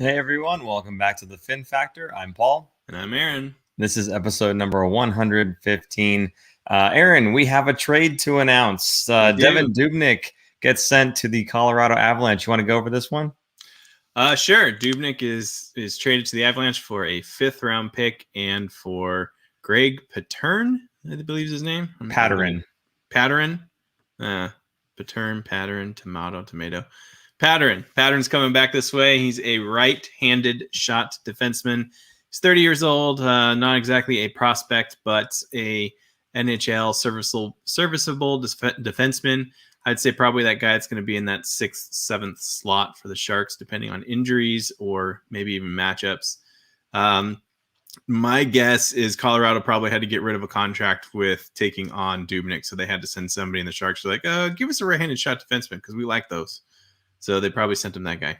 Hey everyone, welcome back to the Fin Factor. I'm Paul. And I'm Aaron. This is episode number 115. Aaron, we have a trade to announce. Devan Dubnyk gets sent to the Colorado Avalanche. You want to go over this one? Sure. Dubnyk is traded to the Avalanche for a 5th round pick and for Greg Patrynwrap, I believe is his name. Pattern. Tomato. Pattern's coming back this way. He's a right-handed shot defenseman. He's 30 years old, not exactly a prospect, but a NHL serviceable defenseman. I'd say probably that guy that's going to be in that 6th, 7th slot for the Sharks, depending on injuries or maybe even matchups. My guess is Colorado probably had to get rid of a contract with taking on Dubnyk, so they had to send somebody in the Sharks. They're like, give us a right-handed shot defenseman because we like those. So they probably sent him that guy.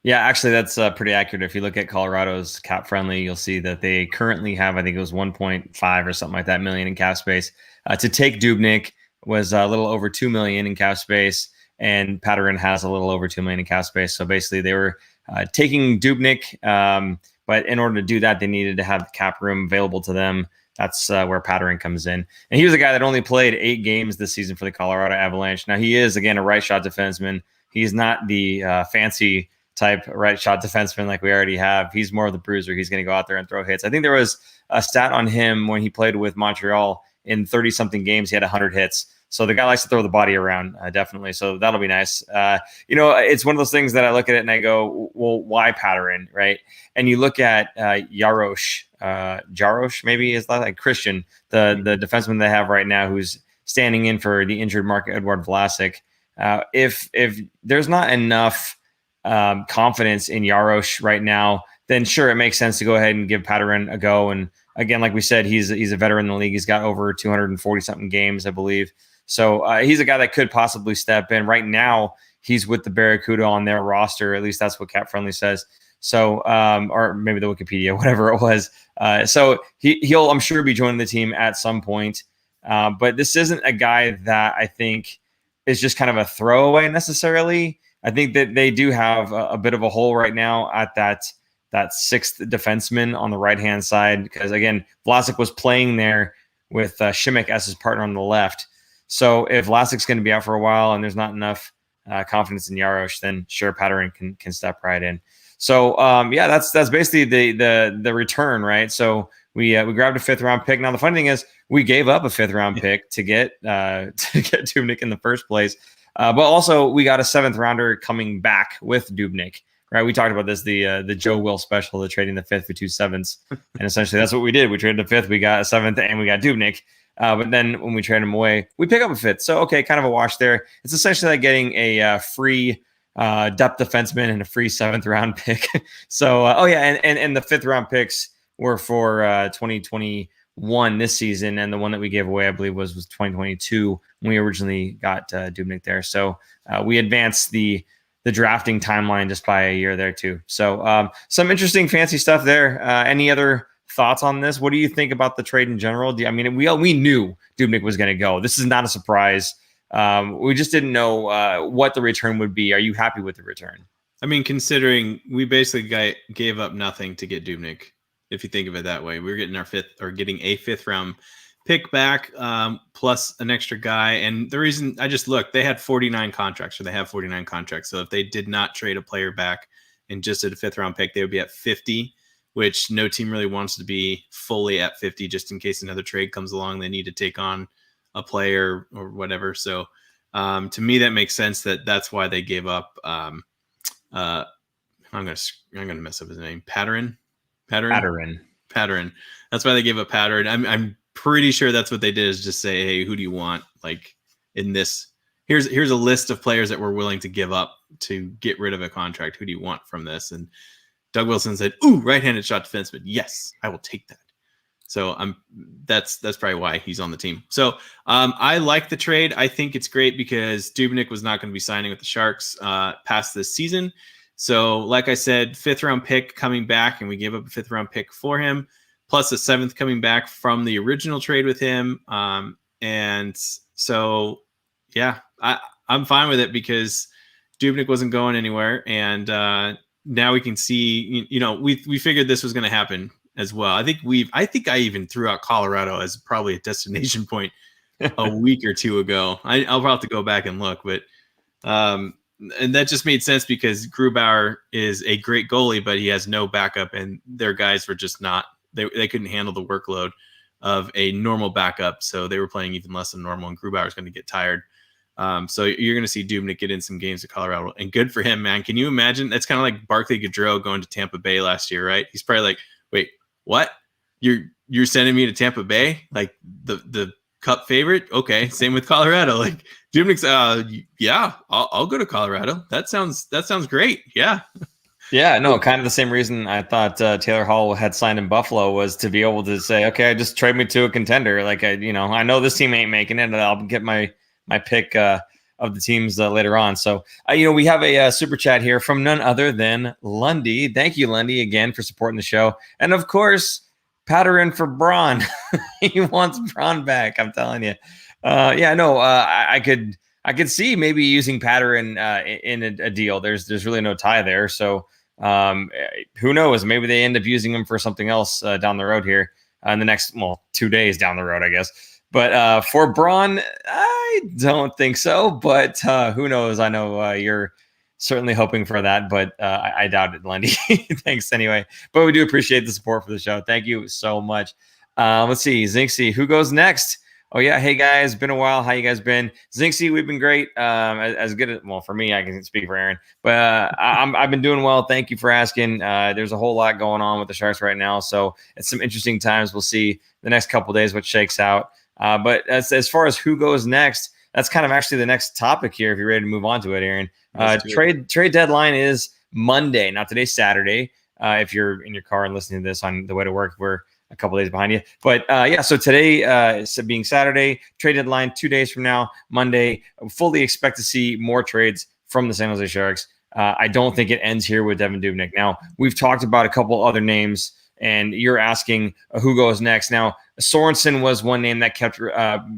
Yeah, actually, that's pretty accurate. If you look at Colorado's cap friendly, you'll see that they currently have, I think it was 1.5 or something like that million in cap space. To take Dubnyk was a little over 2 million in cap space, and Pattern has a little over 2 million in cap space. So basically, they were taking Dubnyk, but in order to do that, they needed to have the cap room available to them. That's where Pattern comes in. And he was a guy that only played 8 games this season for the Colorado Avalanche. Now, he is, again, a right shot defenseman. He's not the fancy type right shot defenseman like we already have. He's more of the bruiser. He's going to go out there and throw hits. I think there was a stat on him when he played with Montreal in 30-something games. He had 100 hits. So the guy likes to throw the body around, definitely. So that'll be nice. It's one of those things that I look at it and I go, well, why Pattern, right? And you look at Jarosh, maybe is that like Christian, the defenseman they have right now who's standing in for the injured Marc-Edouard Vlasic. If there's not enough confidence in Jarosh right now, then sure, it makes sense to go ahead and give Pattern a go. And again, like we said, he's a veteran in the league. He's got over 240-something games, I believe. So he's a guy that could possibly step in. Right now, he's with the Barracuda on their roster. At least that's what Cap Friendly says. So, or maybe the Wikipedia, whatever it was. So he'll, I'm sure, be joining the team at some point. But this isn't a guy that I think is just kind of a throwaway necessarily. I think that they do have a bit of a hole right now at that 6th defenseman on the right-hand side. Because again, Vlasic was playing there with Šimek as his partner on the left. So if Vlasic's going to be out for a while and there's not enough confidence in Jarosh, then sure, Pattern can step right in. So that's basically the return, right? So we grabbed a 5th round pick. Now the funny thing is we gave up a 5th round pick to get Dubnyk in the first place, but also we got a 7th rounder coming back with Dubnyk. Right? We talked about this, the Joe Will special, the trading the 5th for 2 7ths, and essentially that's what we did. We traded the 5th, we got a 7th, and we got Dubnyk. But then when we trade him away, we pick up a 5th. So okay, kind of a wash there. It's essentially like getting a free depth defenseman and a free 7th round pick. So and the 5th round picks were for 2021 this season, and the one that we gave away, I believe, was 2022 when we originally got Dubnyk there. So we advanced the drafting timeline just by a year there too. So some interesting fancy stuff there. Any other thoughts on this? What do you think about the trade in general? We knew Dubnyk was going to go. This is not a surprise. We just didn't know what the return would be. Are you happy with the return? I mean, considering we basically gave up nothing to get Dubnyk, if you think of it that way. We're getting a 5th round pick back, plus an extra guy. And the reason I just looked, they had 49 contracts, or they have 49 contracts. So if they did not trade a player back and just did a 5th round pick, they would be at 50, which no team really wants to be fully at 50 just in case another trade comes along. They need to take on a player or whatever. So to me, that makes sense that's why they gave up. I'm gonna mess up his name. Pattern. That's why they gave up Pattern. I'm pretty sure that's what they did, is just say, hey, who do you want? Like in this, here's a list of players that we're willing to give up to get rid of a contract. Who do you want from this? And Doug Wilson said, ooh, right-handed shot defenseman. Yes, I will take that. So that's probably why he's on the team. So I like the trade. I think it's great because Dubnyk was not going to be signing with the Sharks past this season. So like I said, 5th round pick coming back, and we gave up a 5th round pick for him, plus a 7th coming back from the original trade with him. And so, yeah, I'm fine with it because Dubnyk wasn't going anywhere. And now we can see, we figured this was going to happen as well. I think I even threw out Colorado as probably a destination point a week or two ago. I'll have to go back and look, but and that just made sense because Grubauer is a great goalie, but he has no backup, and their guys were just not. They couldn't handle the workload of a normal backup, so they were playing even less than normal, and Grubauer is going to get tired. So you're going to see Dubnyk get in some games at Colorado, and good for him, man. Can you imagine? That's kind of like Barclay-Goodrow going to Tampa Bay last year, right? He's probably like, wait, what? You're sending me to Tampa Bay, like the Cup favorite? Okay, same with Colorado. Like Dubnyk's, yeah, I'll go to Colorado. That sounds great. Yeah. Yeah, no, kind of the same reason I thought Taylor Hall had signed in Buffalo was to be able to say, okay, just trade me to a contender. Like I know this team ain't making it, and I'll get my pick of the teams later on. So we have a super chat here from none other than Lundy. Thank you, Lundy, again for supporting the show, and of course, Pattern for Braun. He wants Braun back. I'm telling you. I could see maybe using Pattern in a deal. There's really no tie there, so. Who knows? Maybe they end up using him for something else down the road here in the next 2 days down the road, I guess. But for Braun, I don't think so. But who knows? I know you're certainly hoping for that, but I doubt it, Lundy. Thanks anyway. But we do appreciate the support for the show. Thank you so much. Let's see, Zinksy, who goes next? Oh yeah, hey guys, been a while. How you guys been? Zinksy, we've been great. As good as for me, I can speak for Aaron, but I've been doing well. Thank you for asking. There's a whole lot going on with the Sharks right now, so it's some interesting times. We'll see the next couple of days what shakes out. But as far as who goes next, that's kind of actually the next topic here. If you're ready to move on to it, Aaron, trade deadline is Monday. Now today's Saturday. If you're in your car and listening to this on the way to work, we're a couple days behind you, but so today being Saturday, trade deadline 2 days from now, Monday, fully expect to see more trades from the San Jose Sharks. I don't think it ends here with Devan Dubnyk. Now we've talked about a couple other names, and you're asking who goes next. Now Sorensen was one name that kept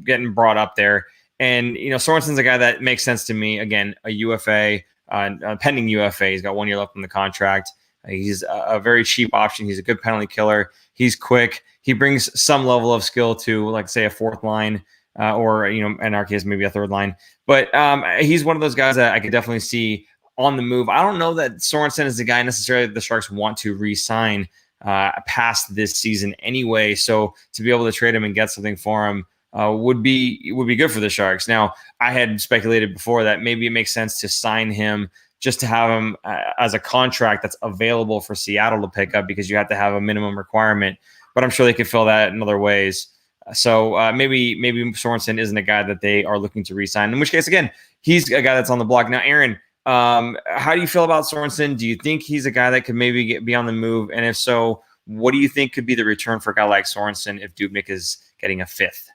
getting brought up there, and Sorensen's a guy that makes sense to me. Again, a UFA, pending UFA. He's got 1 year left on the contract. He's a very cheap option. He's a good penalty killer. He's quick. He brings some level of skill to, like, say, a fourth line or, in our case, maybe a third line. But he's one of those guys that I could definitely see on the move. I don't know that Sorensen is the guy necessarily that the Sharks want to re-sign past this season anyway. So to be able to trade him and get something for him would be good for the Sharks. Now, I had speculated before that maybe it makes sense to sign him just to have him as a contract that's available for Seattle to pick up, because you have to have a minimum requirement. But I'm sure they could fill that in other ways. So maybe Sorensen isn't a guy that they are looking to re-sign. In which case, again, he's a guy that's on the block. Now, Aaron, how do you feel about Sorensen? Do you think he's a guy that could maybe be on the move? And if so, what do you think could be the return for a guy like Sorensen if Dubnyk is getting a fifth?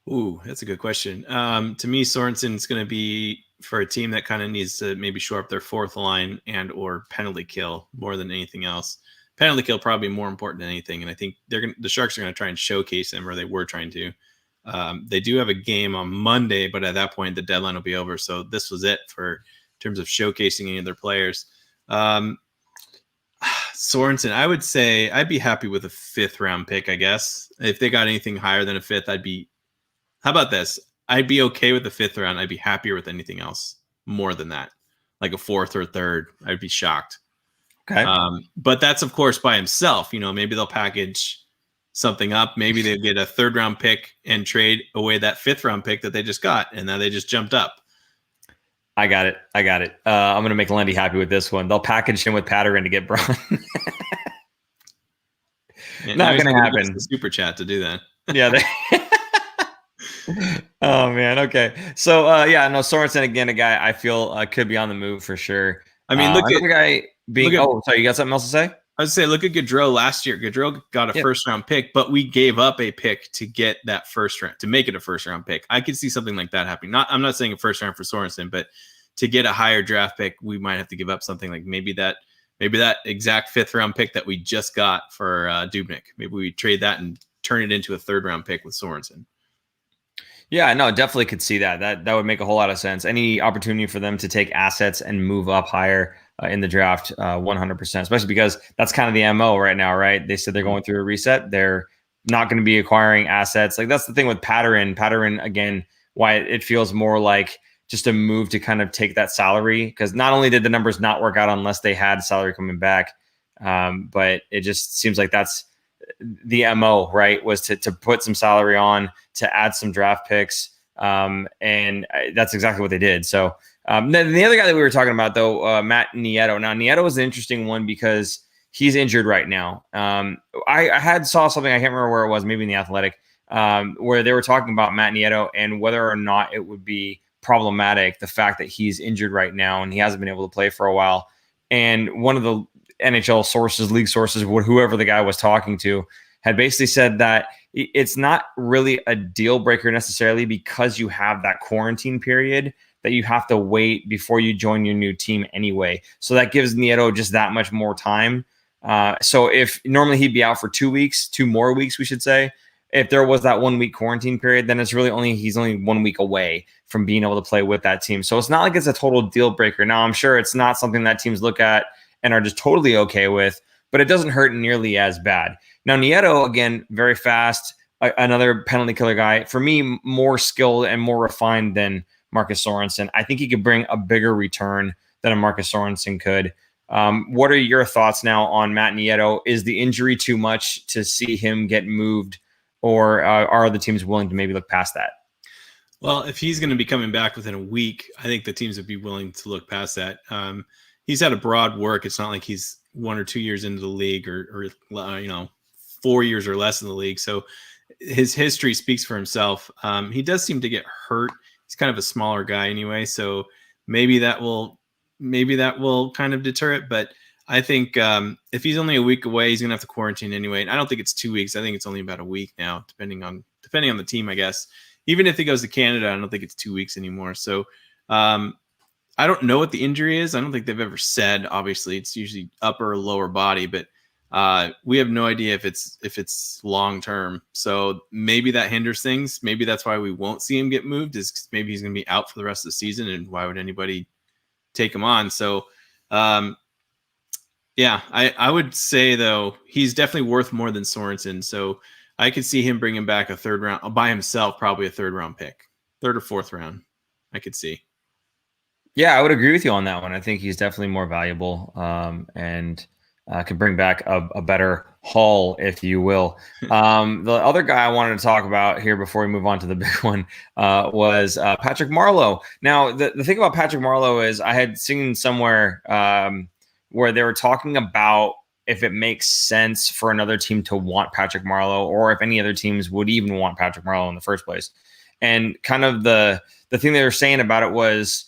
Ooh, that's a good question. To me, Sorensen's going to be for a team that kind of needs to maybe shore up their fourth line and or penalty kill more than anything else. Penalty kill probably more important than anything, and I think the Sharks are going to try and showcase them, or they were trying to. They do have a game on Monday, but at that point the deadline will be over. So this was it for in terms of showcasing any of their players. Sorensen, I would say I'd be happy with a 5th round pick. I guess if they got anything higher than a 5th, I'd be. How about this? I'd be okay with the 5th round. I'd be happier with anything else more than that, like a 4th or 3rd. I'd be shocked. Okay. But that's, of course, by himself. Maybe they'll package something up. Maybe they'll get a 3rd round pick and trade away that 5th round pick that they just got, and now they just jumped up. I got it. I'm going to make Lundy happy with this one. They'll package him with Pattern to get Braun. Not going to happen. The super chat to do that. Yeah. Oh man. Okay. So Sorensen again, a guy I feel could be on the move for sure. I mean, look at the guy being. Sorry, you got something else to say? I would say, look at Gaudreau last year. Gaudreau got a 1st round pick, but we gave up a pick to get that 1st round, to make it a 1st round pick. I could see something like that happening. I'm not saying a 1st round for Sorensen, but to get a higher draft pick, we might have to give up something like maybe that exact 5th round pick that we just got for Dubnyk. Maybe we trade that and turn it into a 3rd round pick with Sorensen. Yeah, no, definitely could see that. That would make a whole lot of sense. Any opportunity for them to take assets and move up higher, in the draft 100%, especially because that's kind of the MO right now, right? They said they're going through a reset. They're not going to be acquiring assets. Like that's the thing with Pattern, again, why it feels more like just a move to kind of take that salary, because not only did the numbers not work out unless they had salary coming back, but it just seems like that's the MO, right? Was to put some salary on, to add some draft picks. And that's exactly what they did. So the other guy that we were talking about, though, Matt Nieto. Now, Nieto is an interesting one because he's injured right now. I saw something, I can't remember where it was, maybe in The Athletic, where they were talking about Matt Nieto and whether or not it would be problematic, the fact that he's injured right now and he hasn't been able to play for a while. And one of the NHL sources, league sources, whoever the guy was talking to, had basically said that it's not really a deal breaker necessarily because you have that quarantine period that you have to wait before you join your new team anyway. So that gives Nieto just that much more time. So if normally he'd be out for 2 weeks, 2 more weeks, we should say, if there was that 1 week quarantine period, then he's only 1 week away from being able to play with that team. So it's not like it's a total deal breaker. Now, I'm sure it's not something that teams look at and are just totally okay with, but it doesn't hurt nearly as bad. Now, Nieto, again, very fast, another penalty killer guy. For me, more skilled and more refined than Marcus Sorensen. I think he could bring a bigger return than a Marcus Sorensen could. What are your thoughts now on Matt Nieto? Is the injury too much to see him get moved, or are the teams willing to maybe look past that? Well, if he's going to be coming back within a week, I think the teams would be willing to look past that. He's had a broad work. It's not like he's 1 or 2 years into the league or 4 years or less in the league. So his history speaks for himself. He does seem to get hurt. He's kind of a smaller guy anyway. So maybe that will kind of deter it. But I think if he's only a week away, he's going to have to quarantine anyway. And I don't think it's 2 weeks. I think it's only about a week now, depending on the team, I guess. Even if he goes to Canada, I don't think it's 2 weeks anymore. So I don't know what the injury is. I don't think they've ever said. Obviously, it's usually upper or lower body, but we have no idea if it's long term. So maybe that hinders things. Maybe that's why we won't see him get moved. Is maybe he's going to be out for the rest of the season, and why would anybody take him on? So, yeah, I would say though he's definitely worth more than Sorensen. So I could see him bringing back a 3rd round by himself, probably a 3rd round pick, 3rd or 4th round. I could see. Yeah, I would agree with you on that one. I think he's definitely more valuable and could bring back a better haul, if you will. The other guy I wanted to talk about here before we move on to the big one was Patrick Marlowe. Now, the thing about Patrick Marlowe is I had seen somewhere where they were talking about if it makes sense for another team to want Patrick Marlowe, or if any other teams would even want Patrick Marlowe in the first place. And kind of the thing they were saying about it was,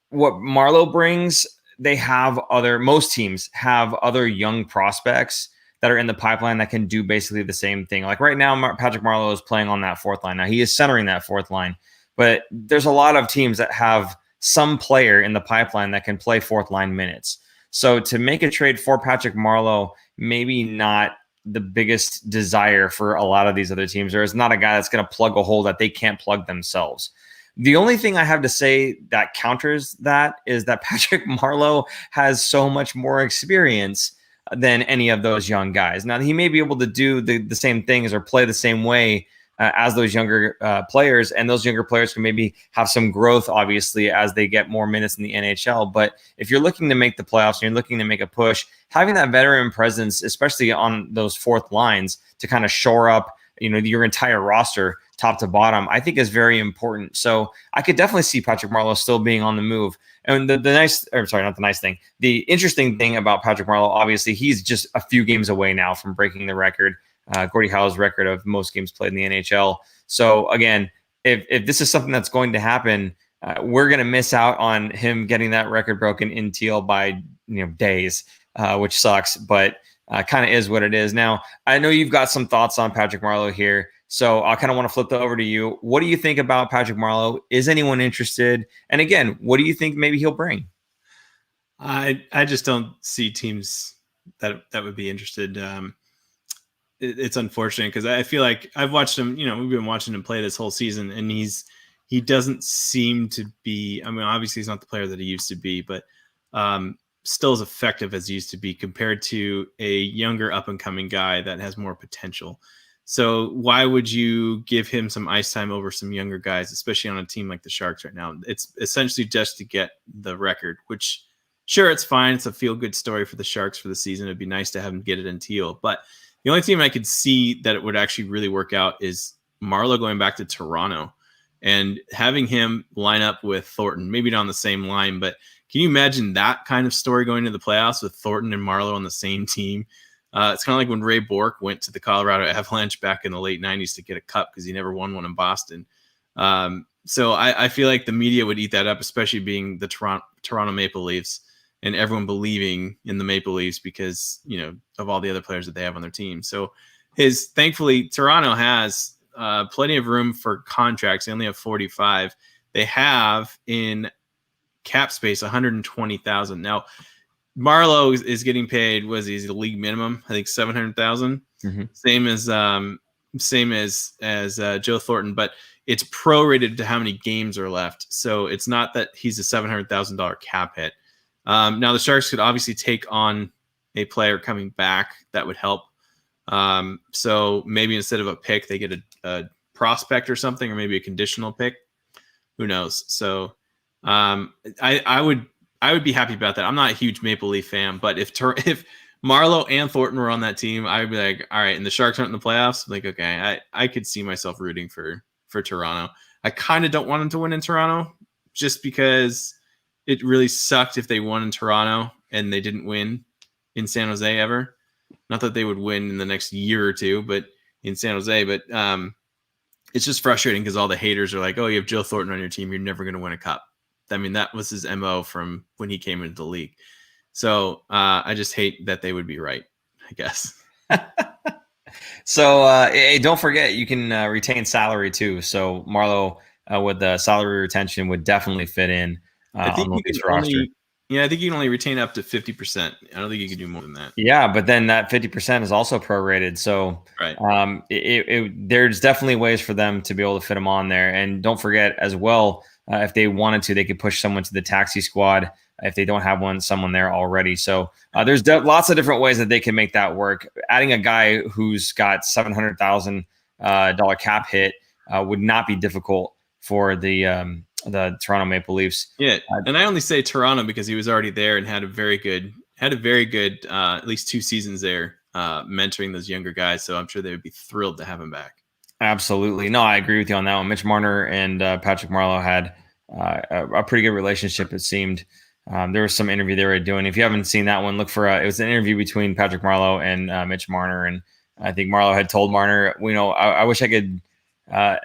what Marlowe brings, most teams have other young prospects that are in the pipeline that can do basically the same thing. Like right now, Patrick Marlowe is playing on that 4th line. Now he is centering that 4th line, but there's a lot of teams that have some player in the pipeline that can play 4th line minutes. So to make a trade for Patrick Marlowe, maybe not the biggest desire for a lot of these other teams. There is not a guy that's going to plug a hole that they can't plug themselves. The only thing I have to say that counters that is that Patrick Marlowe has so much more experience than any of those young guys. Now, he may be able to do the same things or play the same way as those younger players, and those younger players can maybe have some growth, obviously, as they get more minutes in the NHL. But if you're looking to make the playoffs and you're looking to make a push, having that veteran presence, especially on those 4th lines, to kind of shore up your entire roster top to bottom, I think is very important. So I could definitely see Patrick Marlowe still being on the move. And the interesting thing about Patrick Marlowe, obviously, he's just a few games away now from breaking the record, Gordie Howe's record of most games played in the NHL. So again, if this is something that's going to happen, we're going to miss out on him getting that record broken in Teal by days, which sucks, but kind of is what it is. Now, I know you've got some thoughts on Patrick Marlowe here, so I kind of want to flip that over to you. What do you think about Patrick Marlowe? Is anyone interested? And again, what do you think maybe he'll bring? I just don't see teams that would be interested. It's unfortunate because I feel like I've watched him. We've been watching him play this whole season, and he doesn't seem to be. I mean, obviously he's not the player that he used to be, but still as effective as he used to be compared to a younger up and coming guy that has more potential. So why would you give him some ice time over some younger guys, especially on a team like the Sharks right now? It's essentially just to get the record, which sure, it's fine. It's a feel-good story for the Sharks for the season. It'd be nice to have him get it in teal. But the only team I could see that it would actually really work out is Marlowe going back to Toronto and having him line up with Thornton, maybe not on the same line, but can you imagine that kind of story going to the playoffs with Thornton and Marlowe on the same team? It's kind of like when Ray Bourque went to the Colorado Avalanche back in the late 90s to get a cup because he never won one in Boston. So I feel like the media would eat that up, especially being the Toronto Maple Leafs and everyone believing in the Maple Leafs because, of all the other players that they have on their team. So thankfully, Toronto has plenty of room for contracts. They only have 45. They have in cap space $120,000. Now, Marlowe is getting paid. He's the league minimum? I think $700,000. Mm-hmm. Same as Joe Thornton, but it's prorated to how many games are left. So it's not that he's a $700,000 cap hit. Now the Sharks could obviously take on a player coming back that would help. So maybe instead of a pick, they get a prospect or something, or maybe a conditional pick. Who knows? So I would be happy about that. I'm not a huge Maple Leaf fan, but if Marlowe and Thornton were on that team, I would be like, all right, and the Sharks aren't in the playoffs, like, okay, I could see myself rooting for Toronto. I kind of don't want them to win in Toronto just because it really sucked if they won in Toronto and they didn't win in San Jose ever. Not that they would win in the next year or two, but in San Jose, but it's just frustrating because all the haters are like, oh, you have Joe Thornton on your team, you're never going to win a cup. I mean, that was his MO from when he came into the league. So I just hate that they would be right, I guess. So hey, don't forget, you can retain salary too. So Marlowe with the salary retention would definitely fit in on the Leafs roster. I think you can only retain up to 50%. I don't think you can do more than that. Yeah, but then that 50% is also prorated. So right. There's definitely ways for them to be able to fit him on there. And don't forget as well, if they wanted to, they could push someone to the taxi squad if they don't have someone there already. So there's lots of different ways that they can make that work. Adding a guy who's got $700,000 cap hit would not be difficult for the Toronto Maple Leafs. Yeah, and I only say Toronto because he was already there and had a very good at least 2 seasons there mentoring those younger guys. So I'm sure they would be thrilled to have him back. Absolutely. No, I agree with you on that one. Mitch Marner and Patrick Marlowe had a pretty good relationship, it seemed. There was some interview they were doing. If you haven't seen that one, look for it was an interview between Patrick Marlowe and Mitch Marner. And I think Marlowe had told Marner, I wish I could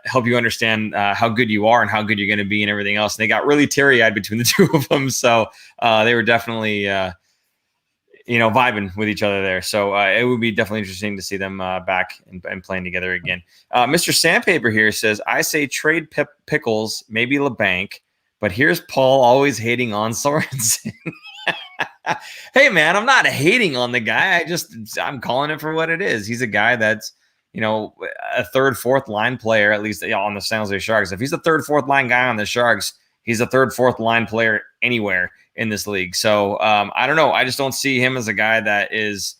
help you understand how good you are and how good you're going to be and everything else. And they got really teary-eyed between the two of them. So they were definitely vibing with each other there. So it would be definitely interesting to see them back and playing together again. Mr. Sandpaper here says, I say trade Pickles, maybe LeBanc, but here's Paul always hating on Sorensen. Hey, man, I'm not hating on the guy. I'm calling it for what it is. He's a guy that's, a third, fourth line player, at least on the San Jose Sharks. If he's a third, fourth line guy on the Sharks, he's a third, fourth line player anywhere in this league. So I don't know. I just don't see him as a guy that is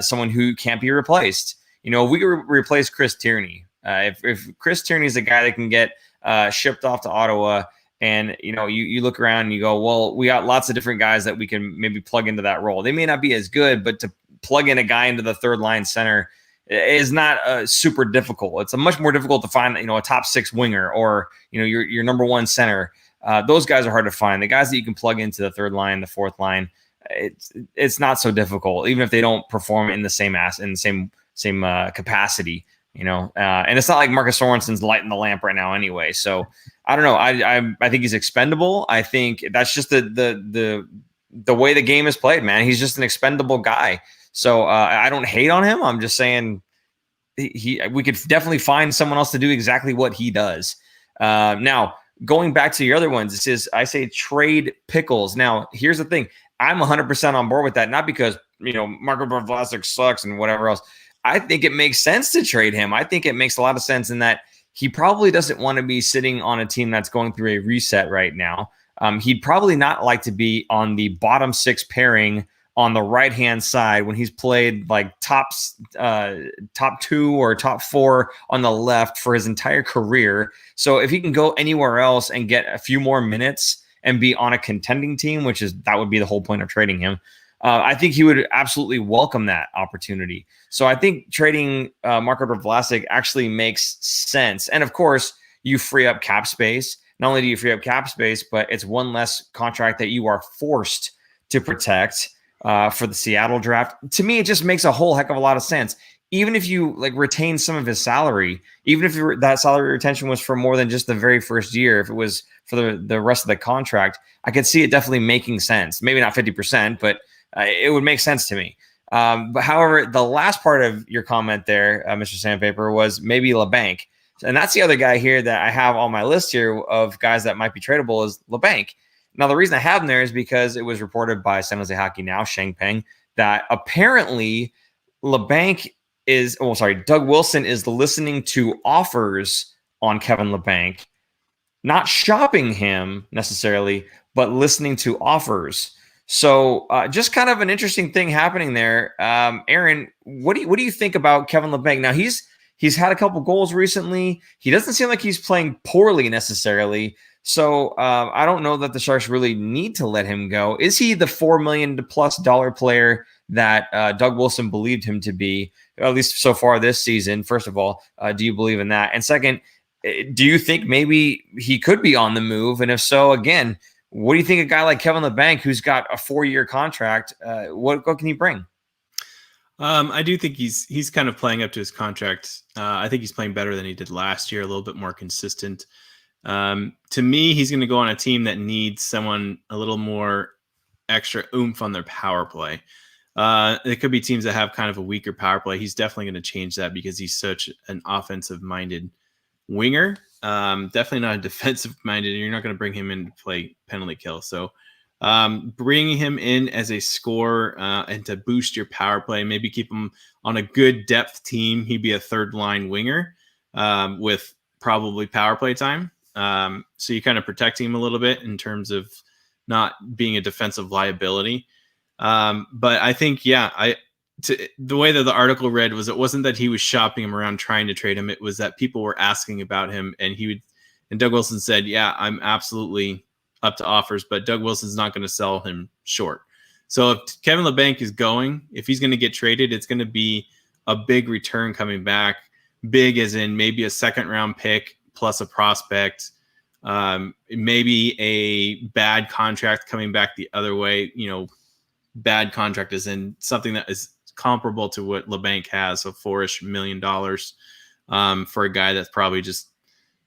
someone who can't be replaced. We could replace Chris Tierney. If Chris Tierney is a guy that can get shipped off to Ottawa, and you look around and you go, well, we got lots of different guys that we can maybe plug into that role. They may not be as good, but to plug in a guy into the third line center is not super difficult. It's a much more difficult to find, a top 6 winger or, your number 1 center. Those guys are hard to find. The guys that you can plug into the third line, the fourth line, it's not so difficult, even if they don't perform in the same capacity, and it's not like Marcus Sorensen's lighting the lamp right now anyway. So I don't know. I think he's expendable. I think that's just the way the game is played, man. He's just an expendable guy. So I don't hate on him. I'm just saying we could definitely find someone else to do exactly what he does. Now, going back to your other ones, it says, I say trade Pickles. Now, here's the thing. I'm 100% on board with that. Not because, Marc-Edouard Vlasic sucks and whatever else. I think it makes sense to trade him. I think it makes a lot of sense in that he probably doesn't want to be sitting on a team that's going through a reset right now. He'd probably not like to be on the bottom 6 pairing on the right-hand side when he's played like top 2 or top 4 on the left for his entire career. So if he can go anywhere else and get a few more minutes and be on a contending team, that would be the whole point of trading him, I think he would absolutely welcome that opportunity. So I think trading Marc-Edouard Vlasic actually makes sense. And of course, you free up cap space. Not only do you free up cap space, but it's one less contract that you are forced to protect for the Seattle draft. To me, it just makes a whole heck of a lot of sense. Even if you like retain some of his salary, even if that salary retention was for more than just the very first year, if it was for the rest of the contract, I could see it definitely making sense. Maybe not 50%, but it would make sense to me. But however, the last part of your comment there, Mr. Sandpaper, was maybe LeBanc. And that's the other guy here that I have on my list here of guys that might be tradable is LeBanc. Now, the reason I have him there is because it was reported by San Jose Hockey Now, Sheng Peng, that apparently Doug Wilson is listening to offers on Kevin LeBanc, not shopping him necessarily, but listening to offers. So just kind of an interesting thing happening there. Aaron, what do you think about Kevin LeBanc? Now, he's had a couple goals recently. He doesn't seem like he's playing poorly necessarily. So I don't know that the Sharks really need to let him go. Is he the $4 million plus player that Doug Wilson believed him to be, at least so far this season? First of all, do you believe in that? And second, do you think maybe he could be on the move? And if so, again, what do you think a guy like Kevin LeBanc, who's got a 4-year contract, what can he bring? I do think he's kind of playing up to his contract. I think he's playing better than he did last year, a little bit more consistent. To me, he's going to go on a team that needs someone a little more extra oomph on their power play. There could be teams that have kind of a weaker power play. He's definitely going to change that because he's such an offensive-minded winger. Definitely not a defensive-minded. You're not going to bring him in to play penalty kill. So bringing him in as a scorer and to boost your power play, maybe keep him on a good depth team. He'd be a third-line winger with probably power play time. So you kind of protect him a little bit in terms of not being a defensive liability. But I think, the way that the article read was it wasn't that he was shopping him around trying to trade him. It was that people were asking about him and Doug Wilson said, I'm absolutely up to offers, but Doug Wilson's not going to sell him short. So if Kevin LeBanc is if he's going to get traded, it's going to be a big return coming back. Big as in maybe a 2nd round pick plus a prospect, maybe a bad contract coming back the other way. Bad contract is in something that is comparable to what LeBanc has, so $4 million for a guy that's probably just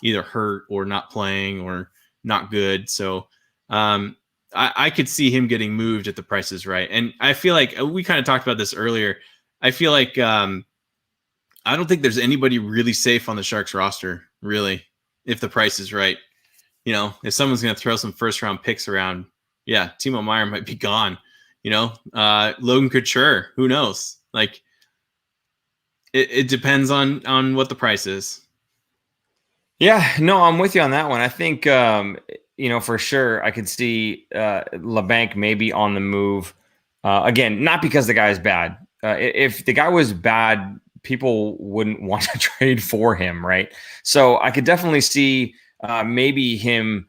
either hurt or not playing or not good. So I could see him getting moved if the price is right. And I feel like we kind of talked about this earlier. I feel like I don't think there's anybody really safe on the Sharks roster, really, if the price is right. If someone's going to throw some 1st-round picks around, Timo Meier might be gone. Logan Couture, who knows? Like, it depends on what the price is. Yeah, no, I'm with you on that one. I think, for sure, I could see LeBanc maybe on the move. Again, not because the guy is bad. If the guy was bad, people wouldn't want to trade for him, right? So I could definitely see maybe him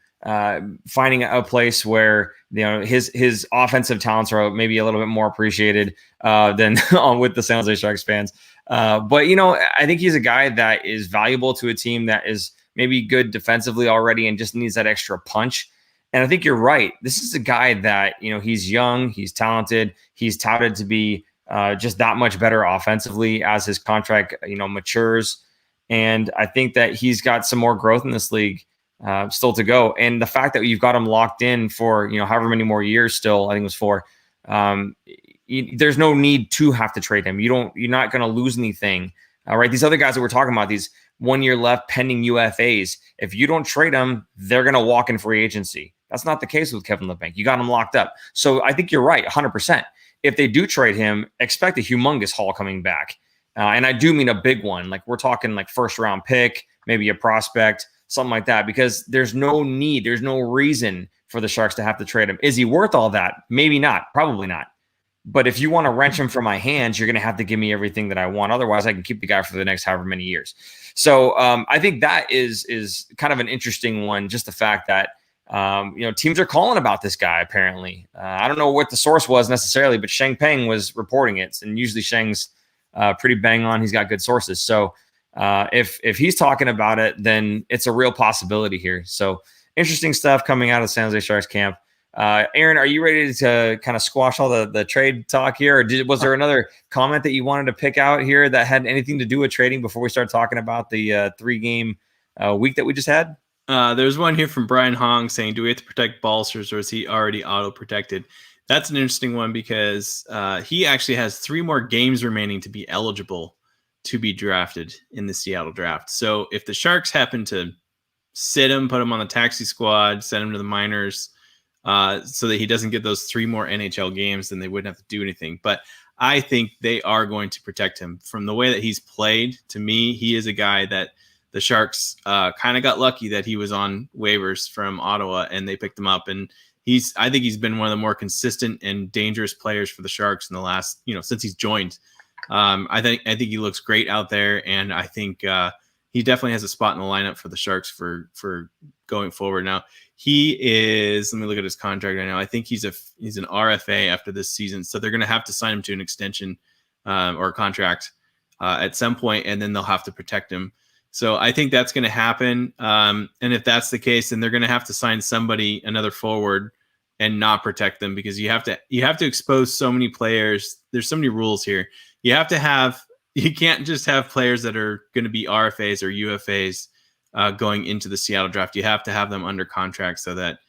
finding a place where his offensive talents are maybe a little bit more appreciated than with the San Jose Sharks fans. But I think he's a guy that is valuable to a team that is maybe good defensively already and just needs that extra punch. And I think you're right. This is a guy that he's young, he's talented, he's touted to be just that much better offensively as his contract matures. And I think that he's got some more growth in this league still to go. And the fact that you've got him locked in for, however many more years still, I think it was 4, there's no need to have to trade him. You're not going to lose anything. All right. These other guys that we're talking about, these 1 year left pending UFAs, if you don't trade them, they're going to walk in free agency. That's not the case with Kevin LeBanc. You got him locked up. So I think you're right. 100%. If they do trade him, expect a humongous haul coming back. And I do mean a big one. Like we're talking like 1st round pick, maybe a prospect, something like that, because there's no need, there's no reason for the Sharks to have to trade him. Is he worth all that? Maybe not, probably not. But if you want to wrench him from my hands, you're going to have to give me everything that I want. Otherwise, I can keep the guy for the next however many years. So I think that is kind of an interesting one. Just the fact that teams are calling about this guy. Apparently, I don't know what the source was necessarily, but Sheng Peng was reporting it, and usually Sheng's pretty bang on. He's got good sources. So if he's talking about it, then it's a real possibility here. So interesting stuff coming out of San Jose Sharks camp. Aaron, are you ready to kind of squash all the trade talk here? Or was there another comment that you wanted to pick out here that had anything to do with trading before we start talking about the 3-game week that we just had? There's one here from Brian Hong saying, do we have to protect Balsers, or is he already auto-protected? That's an interesting one because he actually has 3 more games remaining to be eligible to be drafted in the Seattle draft. So if the Sharks happen to sit him, put him on the taxi squad, send him to the minors, so that he doesn't get those 3 more NHL games, then they wouldn't have to do anything. But I think they are going to protect him. From the way that he's played, to me, he is a guy that the Sharks kind of got lucky that he was on waivers from Ottawa and they picked him up. And I think he's been one of the more consistent and dangerous players for the Sharks in the last, since he's joined. I think he looks great out there, and I think he definitely has a spot in the lineup for the Sharks for going forward. Now, he is, let me look at his contract right now. I think he's an RFA after this season. So they're going to have to sign him to an extension or a contract at some point, and then they'll have to protect him. So I think that's going to happen. And if that's the case, then they're going to have to sign somebody, another forward, and not protect them, because you have to expose so many players. There's so many rules here. You can't just have players that are going to be RFAs or UFAs going into the Seattle draft. You have to have them under contract so that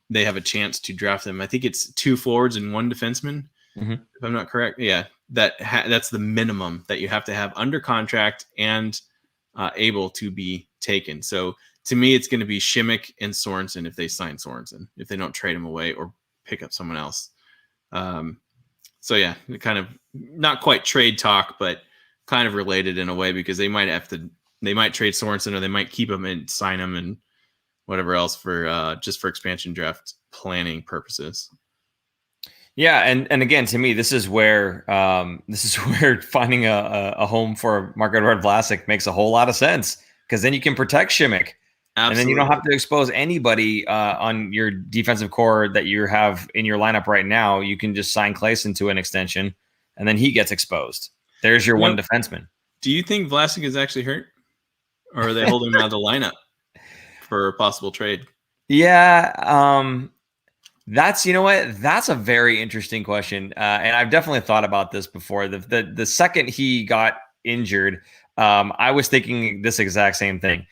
they have a chance to draft them. I think it's 2 forwards and 1 defenseman, if I'm not correct. Yeah, that's the minimum that you have to have under contract and able to be taken. So to me, it's going to be Schimmick and Sorensen if they sign Sorensen, if they don't trade him away or pick up someone else. So yeah, kind of not quite trade talk, but kind of related in a way, because they might trade Sorensen, or they might keep him and sign him and whatever else for just for expansion draft planning purposes. Yeah, and again, to me, this is where finding a home for Marc-Edouard Vlasic makes a whole lot of sense, because then you can protect Schimmick. Absolutely. And then you don't have to expose anybody on your defensive core that you have in your lineup right now. You can just sign Clayson to an extension, and then he gets exposed. There's your one defenseman. Do you think Vlasic is actually hurt, or are they holding him out of the lineup for a possible trade? Yeah, that's a very interesting question, and I've definitely thought about this before. The second he got injured, I was thinking this exact same thing.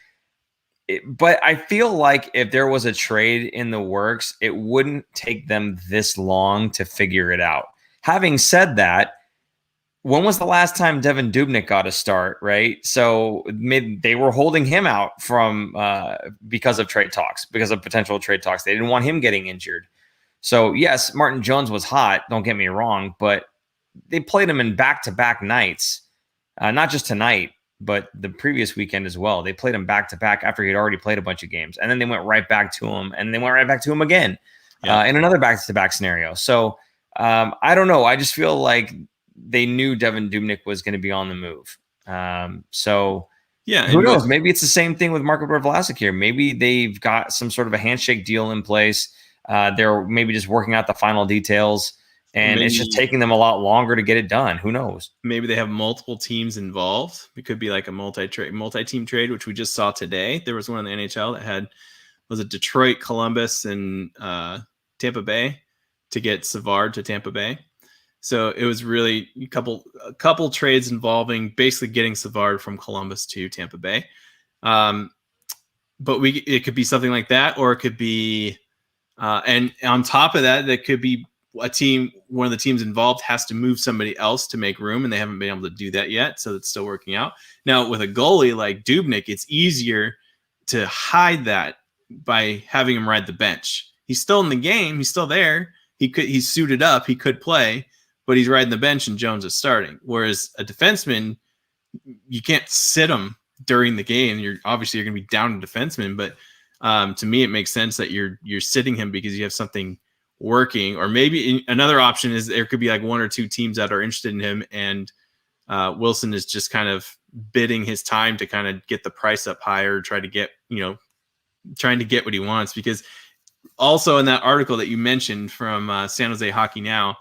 But I feel like if there was a trade in the works, it wouldn't take them this long to figure it out. Having said that, when was the last time Devan Dubnyk got a start, right? So they were holding him out from because of potential trade talks. They didn't want him getting injured. So yes, Martin Jones was hot, don't get me wrong, but they played him in back-to-back nights, not just tonight, but the previous weekend as well. They played him back-to-back after he'd already played a bunch of games. And then they went right back to him, and they went right back to him again in another back-to-back scenario. So I don't know. I just feel like they knew Devan Dubnyk was going to be on the move. Who knows? Maybe it's the same thing with Marc-Edouard Vlasic here. Maybe they've got some sort of a handshake deal in place. They're maybe just working out the final details, and it's just taking them a lot longer to get it done. Who knows? Maybe they have multiple teams involved. It could be like a multi-team trade, which we just saw today. There was one in the NHL that was it Detroit, Columbus, and Tampa Bay to get Savard to Tampa Bay. So it was really a couple trades involving basically getting Savard from Columbus to Tampa Bay. But it could be something like that, or it could be, and on top of that, that could be one of the teams involved has to move somebody else to make room, and they haven't been able to do that yet. So it's still working out. Now with a goalie like Dubnyk, it's easier to hide that by having him ride the bench. He's still in the game. He's still there. He's suited up. He could play, but he's riding the bench and Jones is starting. Whereas a defenseman, you can't sit him during the game. You're going to be down a defenseman, but to me, it makes sense that you're sitting him because you have something working. Or maybe another option is there could be like one or two teams that are interested in him, and Wilson is just kind of bidding his time to kind of get the price up higher, trying to get what he wants. Because also in that article that you mentioned from San Jose Hockey Now,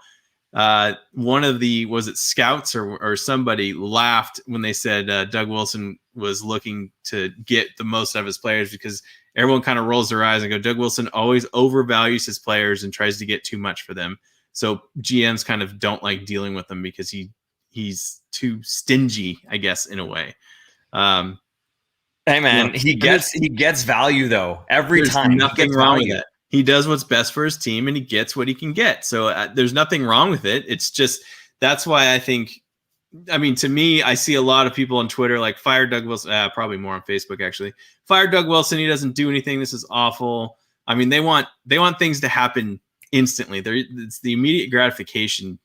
one of the, was it scouts or somebody laughed when they said Doug Wilson was looking to get the most out of his players, because everyone kind of rolls their eyes and go, Doug Wilson always overvalues his players and tries to get too much for them. So GMs kind of don't like dealing with him because he's too stingy, I guess, in a way. Hey man, he gets value though every time. Nothing wrong with it. He does what's best for his team, and he gets what he can get. So there's nothing wrong with it. It's just, that's why I think, I mean, to me, I see a lot of people on Twitter like, fire Doug Wilson, probably more on Facebook actually. Fire Doug Wilson. He doesn't do anything. This is awful. I mean, they want things to happen instantly. It's the immediate gratification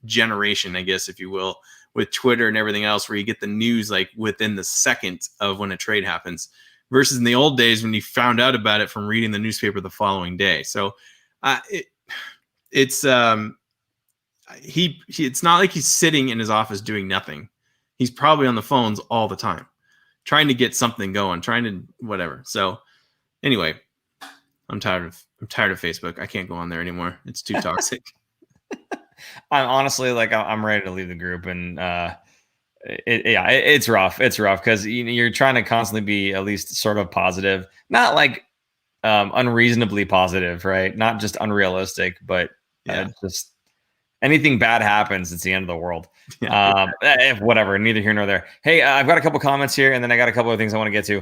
generation, I guess, if you will, with Twitter and everything else, where you get the news like within the second of when a trade happens, versus in the old days when you found out about it from reading the newspaper the following day. So it's not like he's sitting in his office doing nothing. He's probably on the phones all the time, trying to get something going, trying to whatever. So anyway, I'm tired of Facebook. I can't go on there anymore. It's too toxic. I'm honestly like, I'm ready to leave the group, and it's rough. It's rough because you're trying to constantly be at least sort of positive, not like unreasonably positive, right? Not just unrealistic, but just anything bad happens, it's the end of the world. Whatever, neither here nor there. Hey, I've got a couple comments here, and then I got a couple of things I want to get to.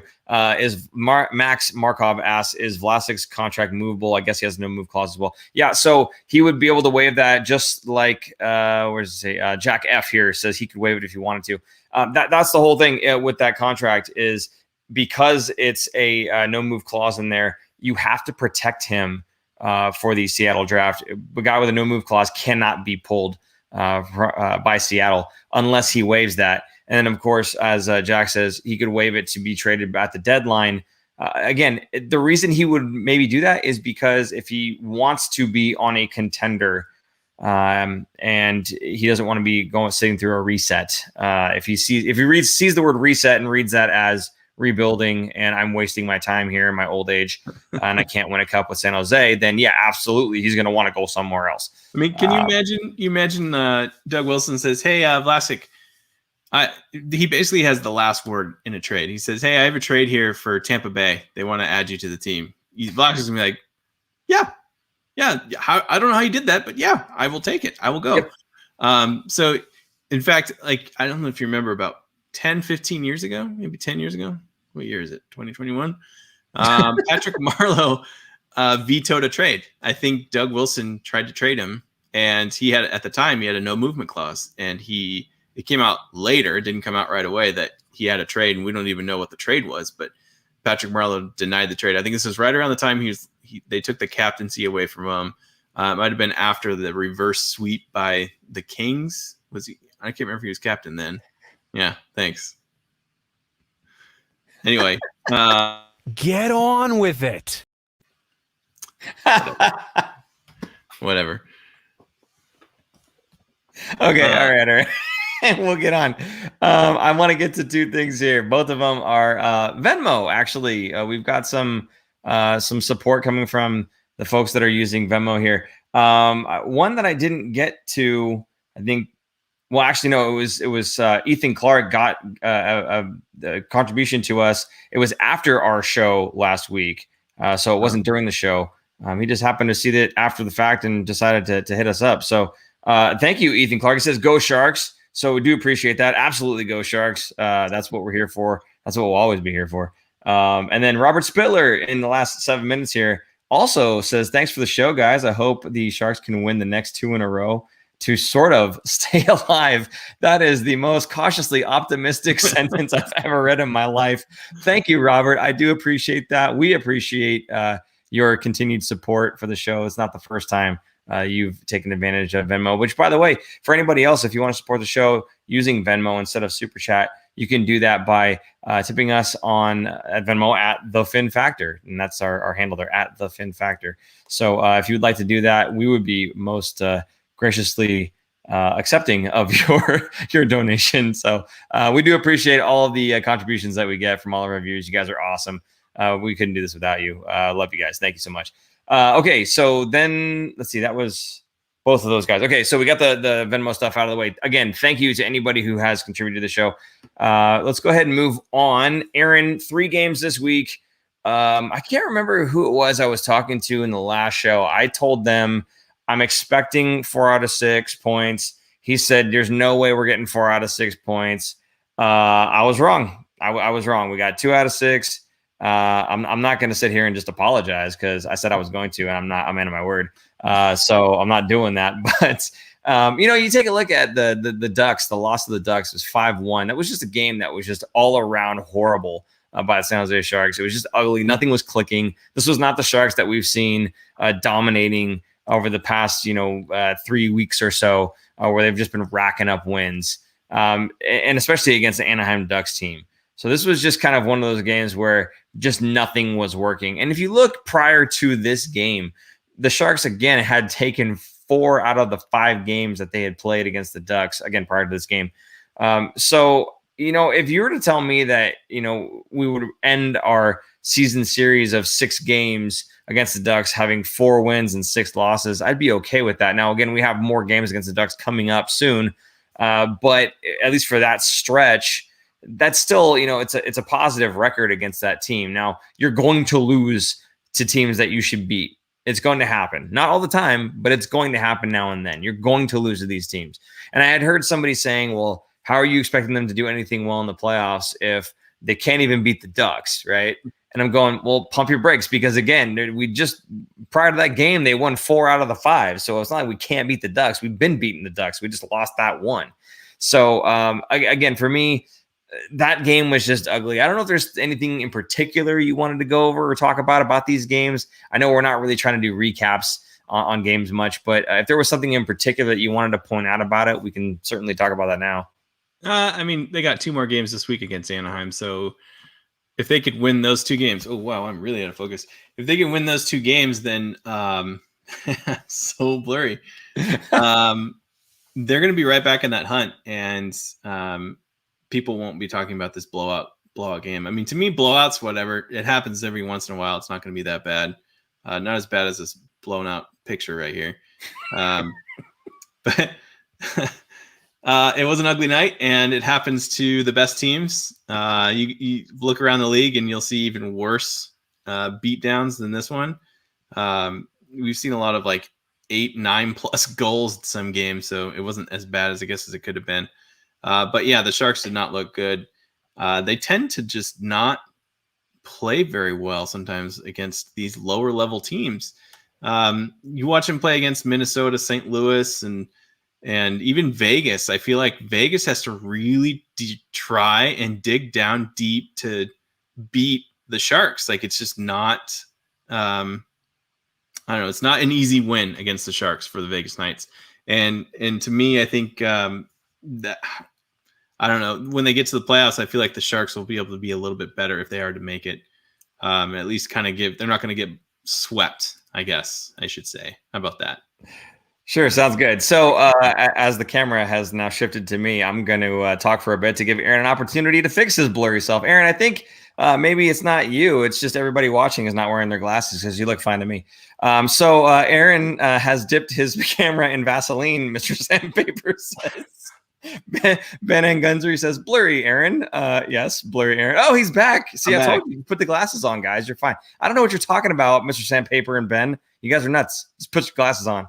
Is Max Markov asks, is Vlasic's contract movable? I guess he has no move clause as well. Yeah, so he would be able to waive that, just like where does it say? Jack F here says he could waive it if he wanted to. That's the whole thing with that contract, is because it's a no move clause in there, you have to protect him for the Seattle draft. A guy with a no move clause cannot be pulled by Seattle unless he waives that. And then, of course, as Jack says, he could waive it to be traded at the deadline. Again, the reason he would maybe do that is because if he wants to be on a contender and he doesn't want to be sitting through a reset. If he sees the word reset and reads that as rebuilding and I'm wasting my time here in my old age and I can't win a cup with San Jose, then yeah, absolutely, he's going to want to go somewhere else. I mean, can you imagine Doug Wilson says, hey, Vlasic, he basically has the last word in a trade. He says, hey, I have a trade here for Tampa Bay. They want to add you to the team. Vlasic's going to be like, yeah. I don't know how you did that, but yeah, I will take it. I will go. Yep. So in fact, like, I don't know if you remember, about 10, 15 years ago, maybe 10 years ago. What year is it? 2021. Patrick Marlowe vetoed a trade. I think Doug Wilson tried to trade him, and he had, at the time, he had a no movement clause, and it came out later. It didn't come out right away that he had a trade, and we don't even know what the trade was, but Patrick Marlowe denied the trade. I think this was right around the time they took the captaincy away from him. It might have been after the reverse sweep by the Kings. Was he? I can't remember if he was captain then. Yeah, thanks. Anyway. Get on with it. Whatever. Okay, all right. We'll get on. I want to get to two things here. Both of them are Venmo, actually. We've got some support coming from the folks that are using Venmo here. One that I didn't get to, I think, well, actually, no, it was Ethan Clark got a contribution to us. It was after our show last week, so it wasn't during the show. He just happened to see that after the fact and decided to hit us up. So thank you, Ethan Clark. It says, go Sharks. So we do appreciate that. Absolutely go Sharks. That's what we're here for. That's what we'll always be here for. And then Robert Spittler in the last 7 minutes here also says, thanks for the show, guys. I hope the Sharks can win the next 2 in a row to sort of stay alive. That is the most cautiously optimistic sentence I've ever read in my life. Thank you, Robert. I do appreciate that. We appreciate your continued support for the show. It's not the first time you've taken advantage of Venmo, which, by the way, for anybody else, if you want to support the show using Venmo instead of Super Chat, you can do that by tipping us on at Venmo at the Fin Factor, and that's our handle there, at the Fin Factor. So if you would like to do that, we would be most graciously accepting of your donation. So we do appreciate all of the contributions that we get from all of our viewers. You guys are awesome. We couldn't do this without you. Love you guys. Thank you so much. Okay, so then let's see. That was both of those guys. Okay, so we got the Venmo stuff out of the way. Again, thank you to anybody who has contributed to the show. Let's go ahead and move on. Aaron, 3 games this week. I can't remember who it was I was talking to in the last show. I told them I'm expecting 4 out of 6 points. He said there's no way we're getting 4 out of 6 points. I was wrong. I was wrong. We got 2 out of 6. I'm not going to sit here and just apologize because I said I was going to, and I'm not. I'm man of my word. So I'm not doing that. But you take a look at the Ducks. The loss of the Ducks was 5-1. That was just a game that was just all around horrible by the San Jose Sharks. It was just ugly. Nothing was clicking. This was not the Sharks that we've seen dominating over the past 3 weeks or so, where they've just been racking up wins, and especially against the Anaheim Ducks team. So this was just kind of one of those games where just nothing was working. And if you look prior to this game, the Sharks, again, had taken 4 out of the 5 games that they had played against the Ducks, again, prior to this game. So, if you were to tell me that, we would end our season series of 6 games against the Ducks having 4 wins and 6 losses, I'd be okay with that. Now, again, we have more games against the Ducks coming up soon. But at least for that stretch, that's still, it's a positive record against that team. Now, you're going to lose to teams that you should beat. It's going to happen. Not all the time, but it's going to happen now and then. You're going to lose to these teams. And I had heard somebody saying, well, how are you expecting them to do anything well in the playoffs if they can't even beat the Ducks, right? And I'm going, well, pump your brakes, because, again, prior to that game, they won 4 out of the 5. So it's not like we can't beat the Ducks. We've been beating the Ducks. We just lost that one. So, again, for me, that game was just ugly. I don't know if there's anything in particular you wanted to go over or talk about these games. I know we're not really trying to do recaps on games much, but if there was something in particular that you wanted to point out about it, we can certainly talk about that now. They got 2 more games this week against Anaheim. So if they could win those 2 games, oh, wow, I'm really out of focus. If they can win those 2 games, then so blurry. They're going to be right back in that hunt. And people won't be talking about this blowout game. I mean, to me, blowouts, whatever. It happens every once in a while. It's not going to be that bad. Not as bad as this blown out picture right here. But it was an ugly night, and it happens to the best teams. You look around the league, and you'll see even worse beatdowns than this one. We've seen a lot of 8, 9+ goals in some games, so it wasn't as bad as I guess as it could have been. But yeah, the Sharks did not look good. They tend to just not play very well sometimes against these lower level teams. You watch them play against Minnesota, St. Louis, and even Vegas. I feel like Vegas has to really try and dig down deep to beat the Sharks. It's just not, I don't know. It's not an easy win against the Sharks for the Vegas Knights. And to me, I think that, I don't know, when they get to the playoffs, I feel like the Sharks will be able to be a little bit better if they are to make it. At least kind of they're not going to get swept, I guess I should say. How about that? Sure, sounds good. So as the camera has now shifted to me, I'm going to talk for a bit to give Aaron an opportunity to fix his blurry self. Aaron, I think maybe it's not you. It's just everybody watching is not wearing their glasses because you look fine to me. So Aaron has dipped his camera in Vaseline, Mr. Sandpaper says. Ben and Gunzery says, blurry Aaron. Yes, blurry Aaron. Oh, he's back. See, I told you, put the glasses on, guys. You're fine. I don't know what you're talking about, Mr. Sandpaper and Ben. You guys are nuts. Just put your glasses on.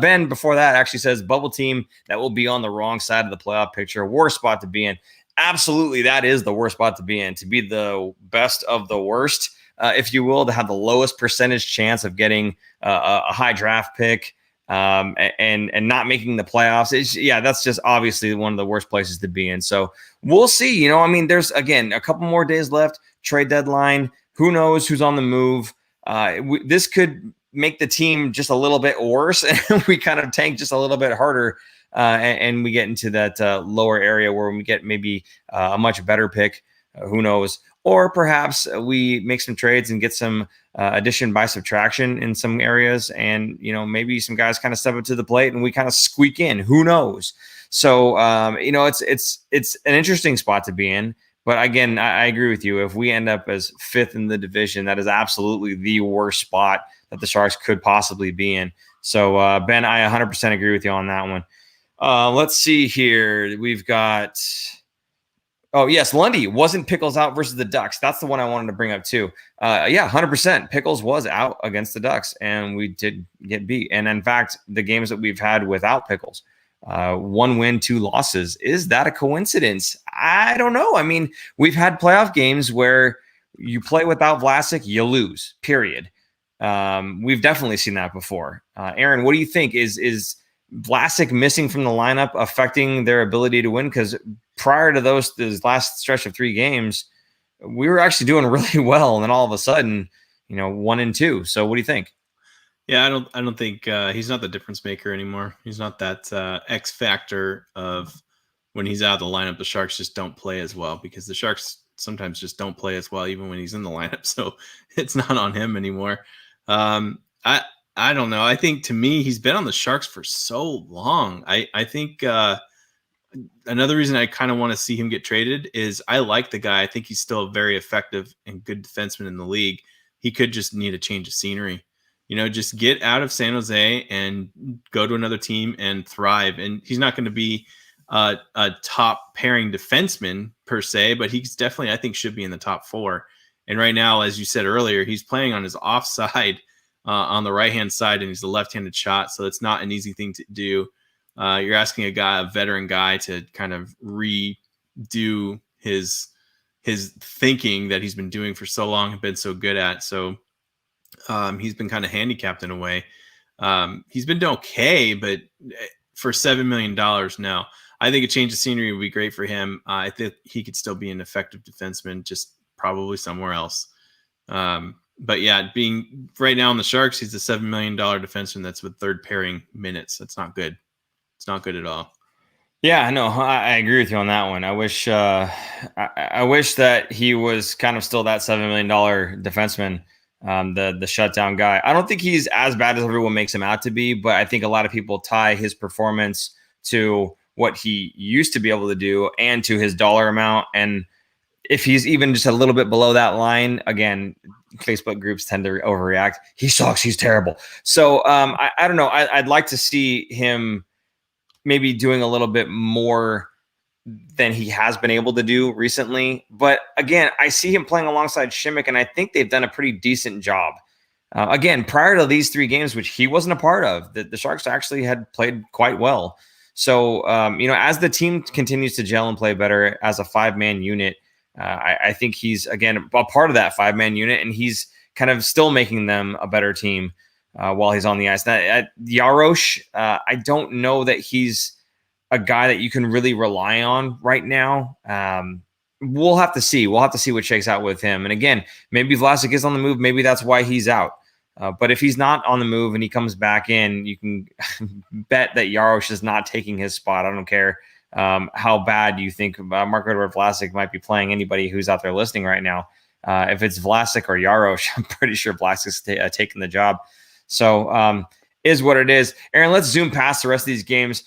Ben, before that, actually says, bubble team that will be on the wrong side of the playoff picture. Worst spot to be in. Absolutely, that is the worst spot to be in. To be the best of the worst, if you will, to have the lowest percentage chance of getting a high draft pick. And not making the playoffs. That's just obviously one of the worst places to be in. So we'll see. There's, again, a couple more days left. Trade deadline. Who knows who's on the move? This could make the team just a little bit worse, and we kind of tank just a little bit harder and we get into that lower area where we get maybe a much better pick. Who knows? Or perhaps we make some trades and get some addition by subtraction in some areas, and maybe some guys kind of step up to the plate and we kind of squeak in. Who knows? So it's an interesting spot to be in. But again, I agree with you. If we end up as 5th in the division, that is absolutely the worst spot that the Sharks could possibly be in. So Ben, I 100% agree with you on that one. Let's see here. We've got. Oh, yes, Lundy. Wasn't Pickles out versus the Ducks? That's the one I wanted to bring up, too. 100%. Pickles was out against the Ducks, and we did get beat. And, in fact, the games that we've had without Pickles, 1 win, 2 losses. Is that a coincidence? I don't know. I mean, we've had playoff games where you play without Vlasic, you lose, period. We've definitely seen that before. Aaron, what do you think? Is Vlasic missing from the lineup affecting their ability to win? Because prior to this last stretch of 3 games, we were actually doing really well, and then all of a sudden, 1-2. So what do you think? Yeah, I don't think he's not the difference maker anymore. He's not that X factor of when he's out of the lineup, the Sharks just don't play as well, because the Sharks sometimes just don't play as well even when he's in the lineup. So it's not on him anymore. I don't know. I think, to me, he's been on the Sharks for so long. I think another reason I kind of want to see him get traded is I like the guy. I think he's still a very effective and good defenseman in the league. He could just need a change of scenery. Just get out of San Jose and go to another team and thrive. And he's not going to be a top pairing defenseman per se, but he's definitely, I think, should be in the top 4. And right now, as you said earlier, he's playing on his offside on the right-hand side, and he's a left-handed shot, so it's not an easy thing to do. You're asking a veteran guy, to kind of redo his thinking that he's been doing for so long and been so good at. So he's been kind of handicapped in a way. He's been doing okay, but for $7 million, no. I think a change of scenery would be great for him. I think he could still be an effective defenseman, just probably somewhere else. But yeah, being right now on the Sharks, he's a $7 million defenseman that's with third pairing minutes. That's not good. It's not good at all. Yeah, no, I agree with you on that one. I wish I wish that he was kind of still that $7 million defenseman, the shutdown guy. I don't think he's as bad as everyone makes him out to be, but I think a lot of people tie his performance to what he used to be able to do and to his dollar amount. And if he's even just a little bit below that line, again, Facebook groups tend to overreact. He sucks. He's terrible. So I don't know. I'd like to see him maybe doing a little bit more than he has been able to do recently. But again, I see him playing alongside Šimik, and I think they've done a pretty decent job. Again, prior to these 3 games, which he wasn't a part of, the Sharks actually had played quite well. So, as the team continues to gel and play better as a 5-man unit, I think he's, again, a part of that 5-man unit, and he's kind of still making them a better team while he's on the ice. Now, Jaros, I don't know that he's a guy that you can really rely on right now. We'll have to see. We'll have to see what shakes out with him. And again, maybe Vlasic is on the move. Maybe that's why he's out. But if he's not on the move and he comes back in, you can bet that Jaros is not taking his spot. I don't care how bad you think Marc-Edouard Vlasic might be playing anybody who's out there listening right now. If it's Vlasic or Jaros, I'm pretty sure Vlasic's taking the job. So is what it is. Aaron, let's zoom past the rest of these games.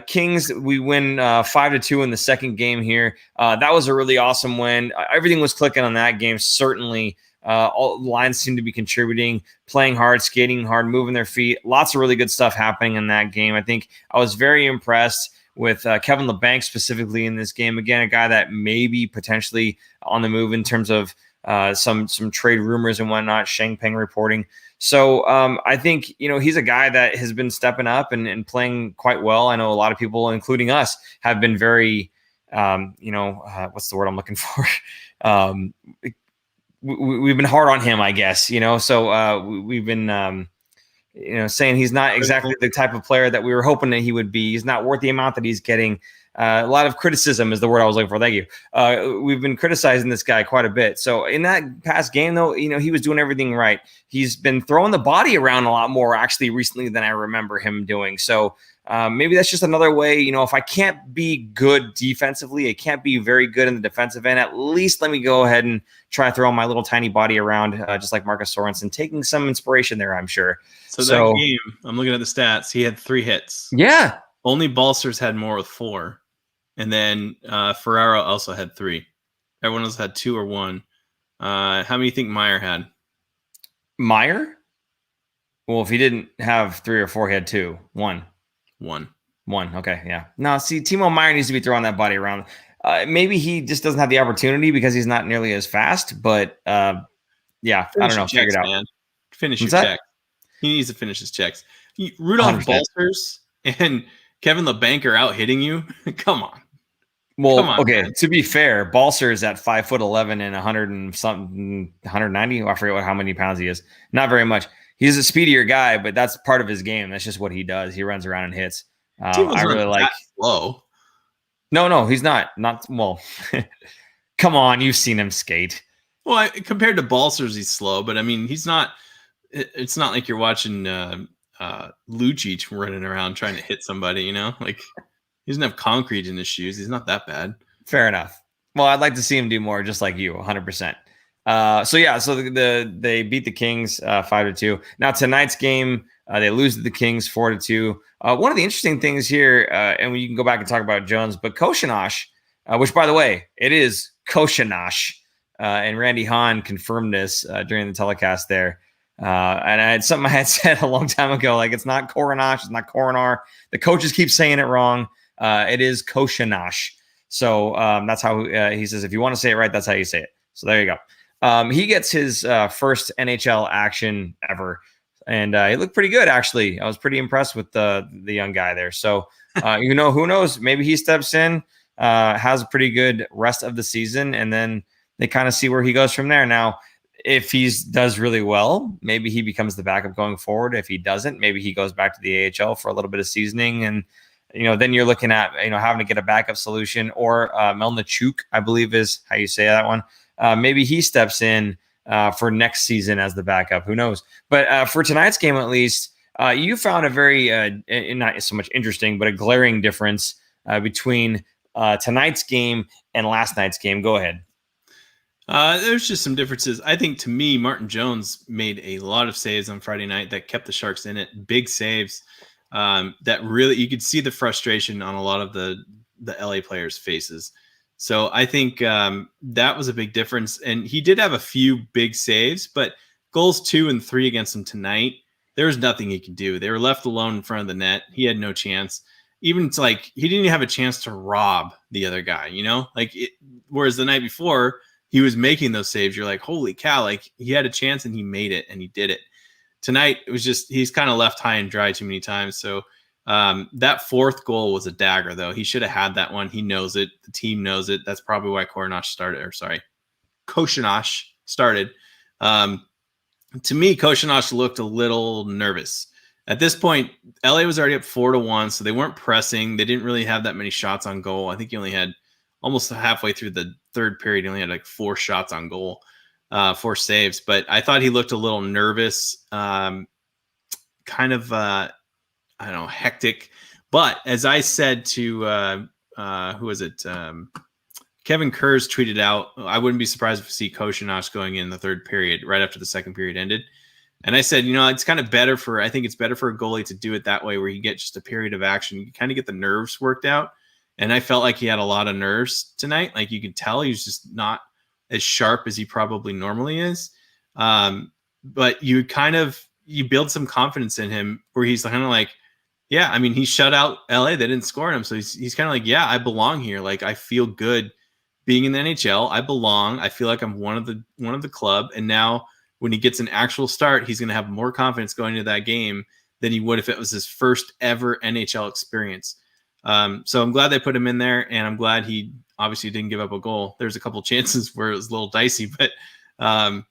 Kings, we win 5-2 in the second game here. That was a really awesome win. Everything was clicking on that game. Certainly, all lines seem to be contributing, playing hard, skating hard, moving their feet. Lots of really good stuff happening in that game. I think I was very impressed with Kevin Labanc specifically in this game. Again, a guy that may be potentially on the move in terms of some trade rumors and whatnot, Sheng Peng reporting. So I think, he's a guy that has been stepping up and playing quite well. I know a lot of people, including us, have been very, what's the word I'm looking for? We've been hard on him, I guess, so we've been, saying he's not exactly the type of player that we were hoping that he would be. He's not worth the amount that he's getting. A lot of criticism is the word I was looking for. Thank you. We've been criticizing this guy quite a bit. So in that past game, though, he was doing everything right. He's been throwing the body around a lot more actually recently than I remember him doing. So Maybe that's just another way, if I can't be good defensively, I can't be very good in the defensive end, at least let me go ahead and try to throw my little tiny body around, just like Marcus Sorensen, taking some inspiration there, I'm sure. So that game, I'm looking at the stats. He had 3 hits. Yeah. Only Balcers had more with 4. And then Ferraro also had 3. Everyone else had 2 or 1. How many do you think Meyer had? Meyer? Well, if he didn't have 3 or 4, he had 2. 1. 1. Okay, yeah. No, see, Timo Meyer needs to be throwing that body around. Maybe he just doesn't have the opportunity because he's not nearly as fast. But yeah, I don't know. Figure it out. Man. Finish your check. He needs to finish his checks. Rudolph 100%. Balcers and Kevin LeBanc are out hitting you. Come on. Well, Come on, okay. man. To be fair, Balcer is at 5'11" and 100 and something, 190. I forget how many pounds he is. Not very much. He's a speedier guy, but that's part of his game. That's just what he does. He runs around and hits. I really like. Slow. No, he's not. Not well. Come on, you've seen him skate. Well, compared to Balcers, he's slow, but I mean, he's not. It's not like you're watching Lucic running around trying to hit somebody. Like he doesn't have concrete in his shoes. He's not that bad. Fair enough. Well, I'd like to see him do more, just like you, 100%. So they beat the Kings 5-2. Now tonight's game, they lose to the Kings 4-2. One of the interesting things here, and you can go back and talk about Jones, but Koshinash, which by the way, it is Koshinash, and Randy Hahn confirmed this during the telecast there. And I had something I had said a long time ago, like it's not Coronash, it's not Coronar. The coaches keep saying it wrong. It is Koshinash. So that's how he says, if you want to say it right, that's how you say it. So there you go. He gets his first NHL action ever. And he looked pretty good, actually. I was pretty impressed with the young guy there. So, who knows? Maybe he steps in, has a pretty good rest of the season, and then they kind of see where he goes from there. Now, if he does really well, maybe he becomes the backup going forward. If he doesn't, maybe he goes back to the AHL for a little bit of seasoning. And, then you're looking at, having to get a backup solution. Or Melnichuk, I believe is how you say that one. Maybe he steps in for next season as the backup. Who knows? But for tonight's game, at least, you found a very, not so much interesting, but a glaring difference between tonight's game and last night's game. Go ahead. There's just some differences. I think to me, Martin Jones made a lot of saves on Friday night that kept the Sharks in it. Big saves that really, you could see the frustration on a lot of the LA players' faces. So I think that was a big difference. And he did have a few big saves, but goals 2 and 3 against him tonight, there was nothing he could do. They were left alone in front of the net. He had no chance. Even it's like he didn't even have a chance to rob the other guy, whereas the night before he was making those saves. You're like, holy cow, like he had a chance and he made it and he did it. Tonight, it was just, he's kind of left high and dry too many times. So that fourth goal was a dagger, though. He should have had that one. He knows it. The team knows it. That's probably why Koshinash started. To me, Koshinash looked a little nervous. At this point, LA was already up 4-1, so they weren't pressing. They didn't really have that many shots on goal. I think he only had almost halfway through the third period. He only had like 4 shots on goal, 4 saves. But I thought he looked a little nervous, hectic. But as I said to, who was it? Kevin Kurz tweeted out, I wouldn't be surprised if we see Koshinash going in the third period right after the second period ended. And I said, it's kind of better I think it's better for a goalie to do it that way, where you get just a period of action. You kind of get the nerves worked out. And I felt like he had a lot of nerves tonight. Like you could tell he was just not as sharp as he probably normally is. But you build some confidence in him where he's kind of like, yeah, I mean, he shut out LA. They didn't score him. So he's kind of like, yeah, I belong here. Like, I feel good being in the NHL. I belong. I feel like I'm one of the club. And now when he gets an actual start, he's going to have more confidence going into that game than he would if it was his first ever NHL experience. So I'm glad they put him in there, and I'm glad he obviously didn't give up a goal. There's a couple chances where it was a little dicey, but I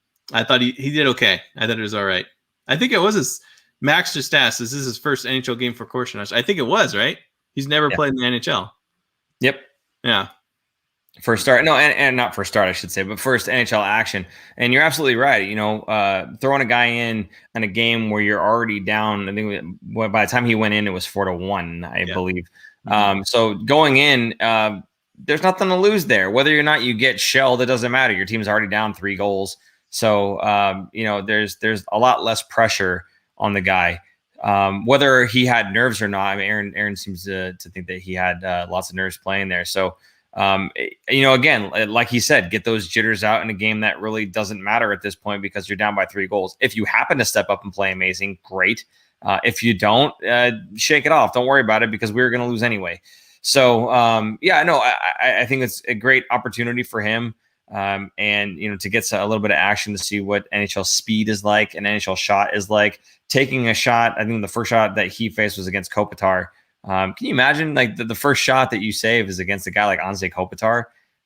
thought he did okay. I thought it was all right. I think it was his Max just asked, is this his first NHL game for Koshinash? I think it was, right? He's never played in the NHL. Yep. Yeah. First start, no, and not first start, I should say, but first NHL action. And you're absolutely right. Throwing a guy in a game where you're already down. I think by the time he went in, it was 4-1, I believe. So going in, there's nothing to lose there. Whether or not you get shelled, it doesn't matter. Your team's already down 3 goals. So there's a lot less pressure on the guy. Whether he had nerves or not, I mean, Aaron seems to think that he had lots of nerves playing there. So. Again, like he said, get those jitters out in a game that really doesn't matter at this point because you're down by 3 goals. If you happen to step up and play amazing, great. If you don't, shake it off. Don't worry about it because we're going to lose anyway. So, I think it's a great opportunity for him. To get a little bit of action to see what NHL speed is like and NHL shot is like. Taking a shot, I think the first shot that he faced was against Kopitar. Can you imagine like the first shot that you save is against a guy like Anze Kopitar?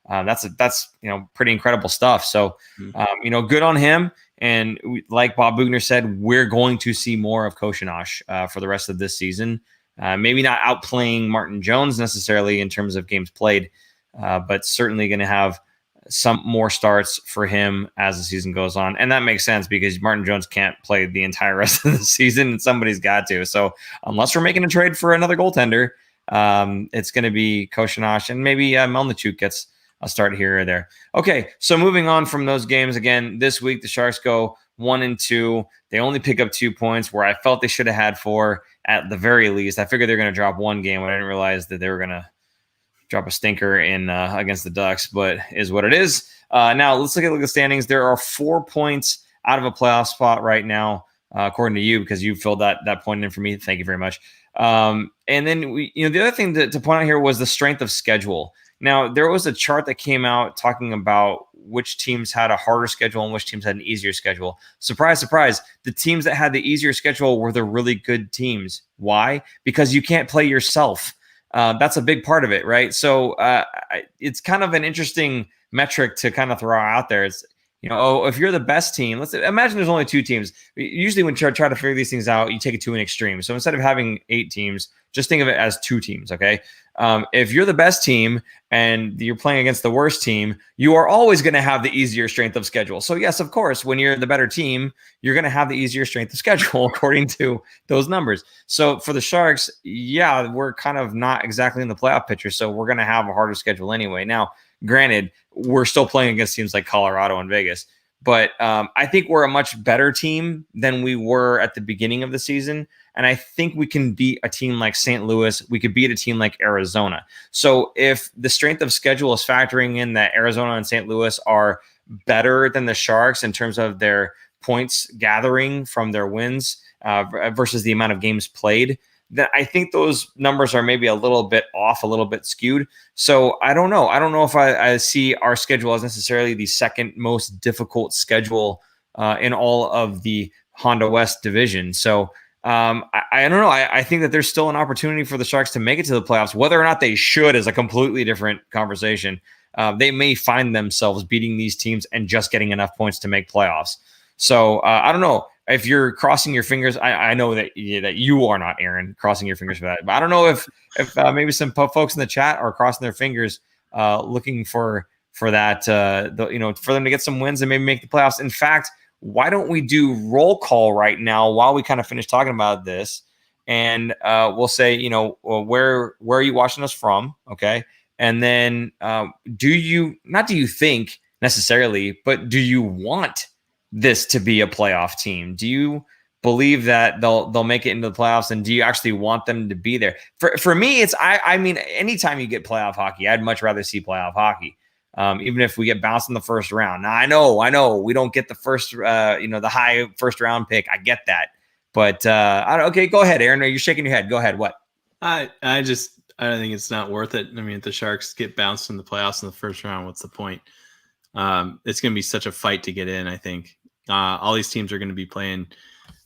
That's pretty incredible stuff. So, good on him. And like Bob Bugner said, we're going to see more of Koshinash for the rest of this season. Maybe not outplaying Martin Jones necessarily in terms of games played, but certainly going to have some more starts for him as the season goes on. And that makes sense because Martin Jones can't play the entire rest of the season and somebody's got to. So unless we're making a trade for another goaltender, it's going to be Koshinash and maybe Melnichuk gets a start here or there. Okay, so moving on from those games, again, this week the Sharks go 1-2. They only pick up 2 points where I felt they should have had 4 at the very least. I figured they're going to drop one game, but I didn't realize that they were going to drop a stinker in against the Ducks, but is what it is. Now let's look at the standings. There are 4 points out of a playoff spot right now, according to you, because you filled that point in for me. Thank you very much. And then the other thing to point out here was the strength of schedule. Now there was a chart that came out talking about which teams had a harder schedule and which teams had an easier schedule. Surprise, surprise. The teams that had the easier schedule were the really good teams. Why? Because you can't play yourself. That's a big part of it, right? So it's kind of an interesting metric to kind of throw out there. It's, if you're the best team, let's imagine there's only 2 teams. Usually when you try to figure these things out, you take it to an extreme. So instead of having 8 teams, just think of it as 2 teams, okay? If you're the best team and you're playing against the worst team, you are always going to have the easier strength of schedule. So yes, of course, when you're the better team, you're going to have the easier strength of schedule according to those numbers. So for the Sharks, yeah, we're kind of not exactly in the playoff picture, so we're going to have a harder schedule anyway. Now, granted, we're still playing against teams like Colorado and Vegas, but I think we're a much better team than we were at the beginning of the season. And I think we can beat a team like St. Louis. We could beat a team like Arizona. So if the strength of schedule is factoring in that Arizona and St. Louis are better than the Sharks in terms of their points gathering from their wins versus the amount of games played, then I think those numbers are maybe a little bit off, a little bit skewed. So I don't know. I don't know if I see our schedule as necessarily the second most difficult schedule in all of the Honda West division. So I don't know. I think that there's still an opportunity for the Sharks to make it to the playoffs. Whether or not they should is a completely different conversation. They may find themselves beating these teams and just getting enough points to make playoffs. So I don't know. If you're crossing your fingers, I know that you are not, Aaron, crossing your fingers for that. But I don't know if maybe some folks in the chat are crossing their fingers, looking for that, for them to get some wins and maybe make the playoffs. In fact, why don't we do roll call right now while we kind of finish talking about this, and we'll say, where are you watching us from? Okay, and then do you think necessarily, but do you want this to be a playoff team? Do you believe that they'll make it into the playoffs, and do you actually want them to be there? For me, it's I mean, anytime you get playoff hockey, I'd much rather see playoff hockey, even if we get bounced in the first round. Now I know we don't get the first the high first round pick. I get that, but okay, go ahead, Aaron. You're shaking your head. Go ahead. What? I don't think it's not worth it. I mean, if the Sharks get bounced in the playoffs in the first round, what's the point? It's going to be such a fight to get in. I think all these teams are going to be playing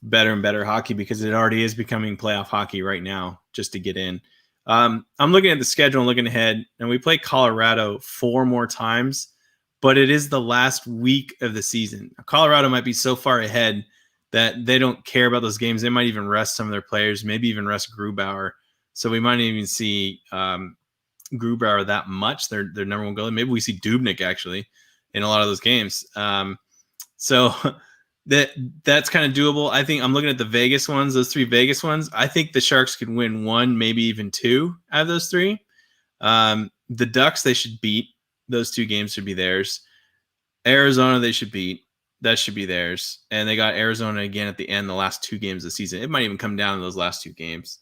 better and better hockey because it already is becoming playoff hockey right now just to get in. I'm looking at the schedule and looking ahead, and we play Colorado 4 more times, but it is the last week of the season. Colorado might be so far ahead that they don't care about those games. They might even rest some of their players, maybe even rest Grubauer. So we might even see Grubauer that much. Their number one goalie. Maybe we see Dubnyk actually in a lot of those games. So that's kind of doable. I think I'm looking at the Vegas ones, those 3 Vegas ones. I think the Sharks could win 1, maybe even 2 out of those 3. The Ducks, they should beat. Those 2 games should be theirs. Arizona, they should beat. That should be theirs. And they got Arizona again at the end, the last 2 games of the season. It might even come down to those last 2 games.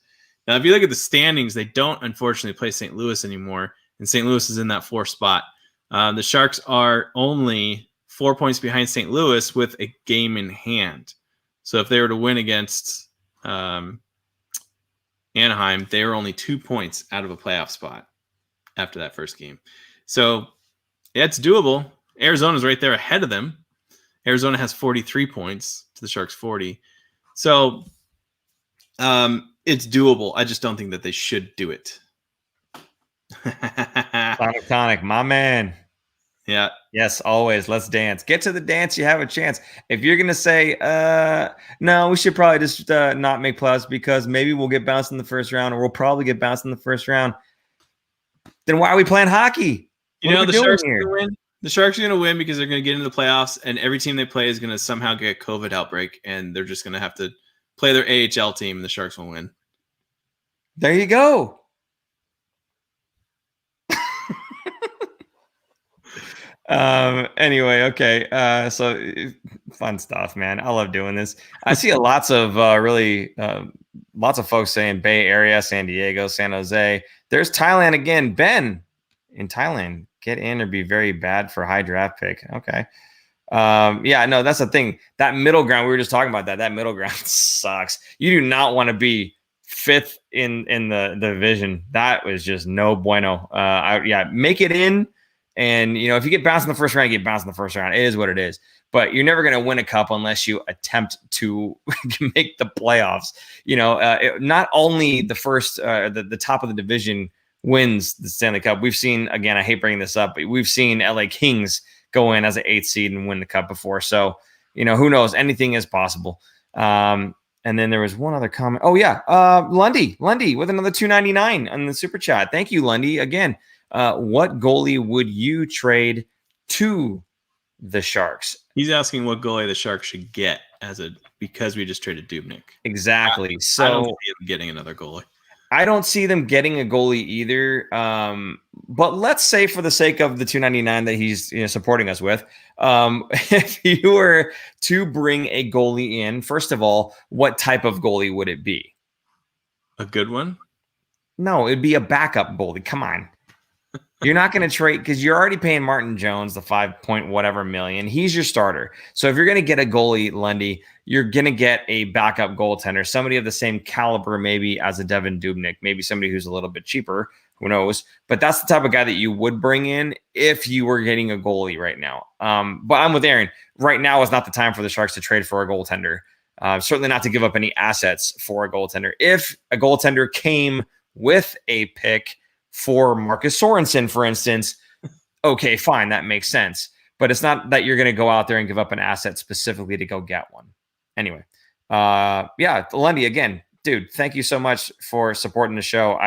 Now, if you look at the standings, they don't unfortunately play St. Louis anymore. And St. Louis is in that 4th spot. The Sharks are only 4 points behind St. Louis with a game in hand. So if they were to win against Anaheim, they were only 2 points out of a playoff spot after that first game. So yeah, it's doable. Arizona's right there ahead of them. Arizona has 43 points to the Sharks 40. So it's doable. I just don't think that they should do it. Sonic Tonic, my man. Yeah. Yes, always. Let's dance. Get to the dance. You have a chance. If you're going to say, no, we should probably just not make playoffs because maybe we'll get bounced in the first round or we'll probably get bounced in the first round, then why are we playing hockey? You know, the Sharks are going to win. The Sharks are going to win because they're going to get into the playoffs, and every team they play is going to somehow get a COVID outbreak, and they're just going to have to play their AHL team, and the Sharks will win. There you go. Anyway, okay. So fun stuff, man. I love doing this. I see lots of lots of folks saying Bay Area, San Diego, San Jose. There's Thailand again. Ben in Thailand. Get in or be very bad for a high draft pick. Okay. Yeah, no, that's the thing. That middle ground, we were just talking about that. That middle ground sucks. You do not want to be 5th in the division. That was just no bueno. Make it in. And, you know, if you get bounced in the first round, you get bounced in the first round. It is what it is. But you're never going to win a cup unless you attempt to make the playoffs. You know, not only the first, the top of the division wins the Stanley Cup. We've seen, again, I hate bringing this up, but we've seen LA Kings go in as an 8th seed and win the cup before. So, you know, who knows? Anything is possible. And then there was one other comment. Oh, yeah. Lundy with another $2.99 on the super chat. Thank you, Lundy. Again, what goalie would you trade to the Sharks? He's asking what goalie the Sharks should get because we just traded Dubnyk. Exactly. So I don't see him getting another goalie. I don't see them getting a goalie either. But let's say for the sake of the $2.99 that he's supporting us with, if you were to bring a goalie in, first of all, what type of goalie would it be? A good one? No, it'd be a backup goalie. Come on. You're not going to trade because you're already paying Martin Jones the 5 point whatever million. He's your starter. So if you're going to get a goalie, Lundy, you're going to get a backup goaltender, somebody of the same caliber maybe as a Devan Dubnyk, maybe somebody who's a little bit cheaper. Who knows? But that's the type of guy that you would bring in if you were getting a goalie right now. But I'm with Aaron. Right now is not the time for the Sharks to trade for a goaltender. Certainly not to give up any assets for a goaltender. If a goaltender came with a pick for Marcus Sorensen, for instance, okay, fine, that makes sense. But it's not that you're going to go out there and give up an asset specifically to go get one. Anyway, yeah, Lundy, again, dude, thank you so much for supporting the show.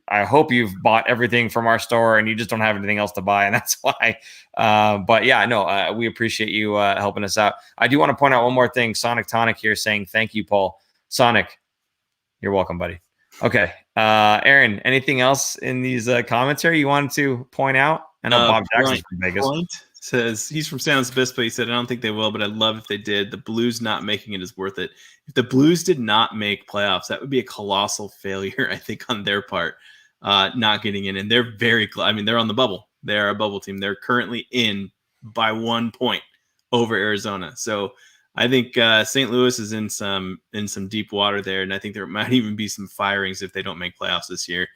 I hope you've bought everything from our store and you just don't have anything else to buy, and that's why. But yeah, no, we appreciate you helping us out. I do want to point out one more thing. Sonic Tonic here saying thank you, Paul. Sonic, you're welcome, buddy. Okay. Aaron, anything else in these commentary you wanted to point out? I know Bob Jackson's from Vegas. Says he's from San Luis Obispo. He said, I don't think they will, but I'd love if they did. The Blues not making it is worth it. If the Blues did not make playoffs, that would be a colossal failure, I think, on their part, not getting in. And they're very I mean, they're on the bubble. They're a bubble team. They're currently in by 1 point over Arizona. So I think St. Louis is in some deep water there, and I think there might even be some firings if they don't make playoffs this year.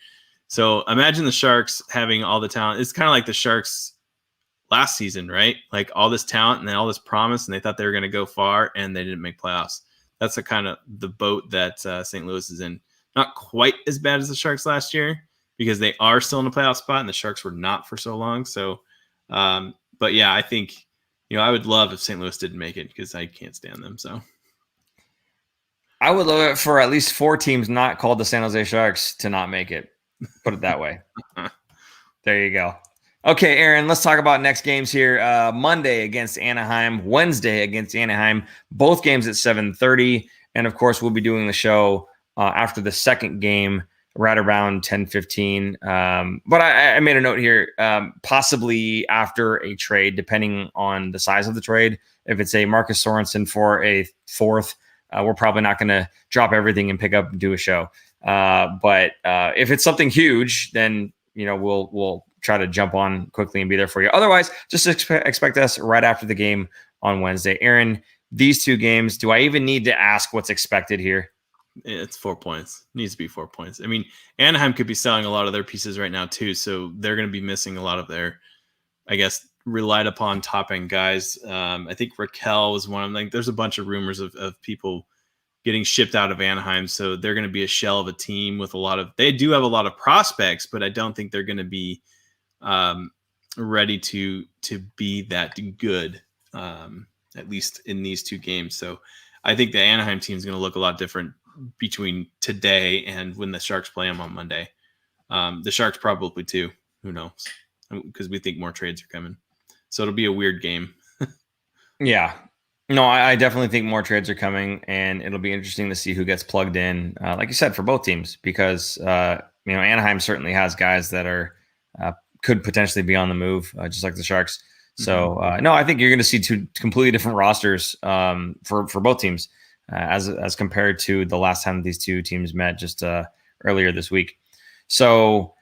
So imagine the Sharks having all the talent. It's kind of like the Sharks last season, right? Like all this talent and all this promise, and they thought they were going to go far, and they didn't make playoffs. That's the kind of the boat that St. Louis is in. Not quite as bad as the Sharks last year because they are still in a playoff spot, and the Sharks were not for so long. So, but yeah, I think. I would love if St. Louis didn't make it because I can't stand them. So I would love it for at least 4 teams not called the San Jose Sharks to not make it. Put it that way. There you go. Okay, Aaron, let's talk about next games here. Monday against Anaheim, Wednesday against Anaheim, both games at 7:30. And of course, we'll be doing the show after the second game, right around 10:15. But I made a note here, possibly after a trade, depending on the size of the trade. If it's a Marcus Sorensen for a fourth, we're probably not going to drop everything and pick up and do a show. But if it's something huge, then we'll try to jump on quickly and be there for you. Otherwise, just expect us right after the game on Wednesday. Aaron, these two games, do I even need to ask what's expected here? It's 4 points. It needs to be 4 points. I mean, Anaheim could be selling a lot of their pieces right now too, so they're going to be missing a lot of their, I guess, relied upon top end guys. I think Raquel was one of them. Like, there's a bunch of rumors of people getting shipped out of Anaheim, so they're going to be a shell of a team with they do have a lot of prospects, but I don't think they're going to be ready to be that good, at least in these two games. So I think the Anaheim team is going to look a lot different between today and when the Sharks play them on Monday. The Sharks probably too. Who knows? Because we think more trades are coming. So it'll be a weird game. Yeah. No, I definitely think more trades are coming, and it'll be interesting to see who gets plugged in, like you said, for both teams, because Anaheim certainly has guys that are could potentially be on the move, just like the Sharks. So no, I think you're going to see two completely different rosters for both teams as compared to the last time these two teams met just earlier this week. So,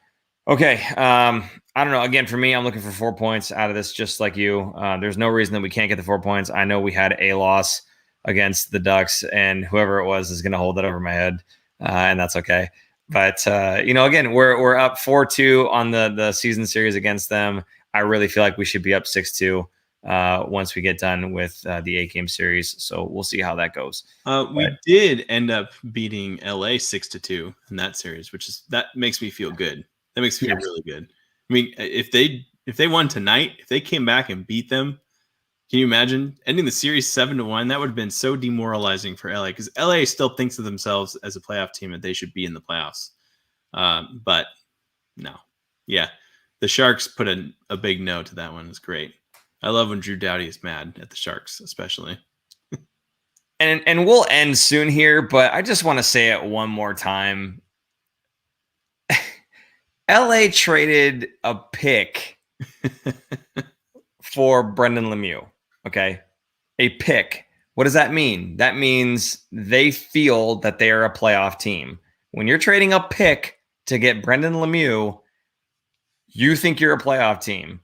okay. I don't know. Again, for me, I'm looking for 4 points out of this, just like you. There's no reason that we can't get the 4 points. I know we had a loss against the Ducks, and whoever it was is going to hold it over my head, and that's okay. But, again, we're up 4-2 on the season series against them. I really feel like we should be up 6-2 once we get done with the 8-game series. So we'll see how that goes. We did end up beating LA 6-2 in that series, that makes me feel good. That makes me feel really good. I mean, if they won tonight, if they came back and beat them, can you imagine ending the series 7-1? That would have been so demoralizing for LA, because LA still thinks of themselves as a playoff team and they should be in the playoffs. But no, yeah, the Sharks put a big no to that one. It's great. I love when Drew Doughty is mad at the Sharks, especially. And we'll end soon here, but I just want to say it one more time. LA traded a pick for Brendan Lemieux. Okay. A pick. What does that mean? That means they feel that they are a playoff team. When you're trading a pick to get Brendan Lemieux, you think you're a playoff team.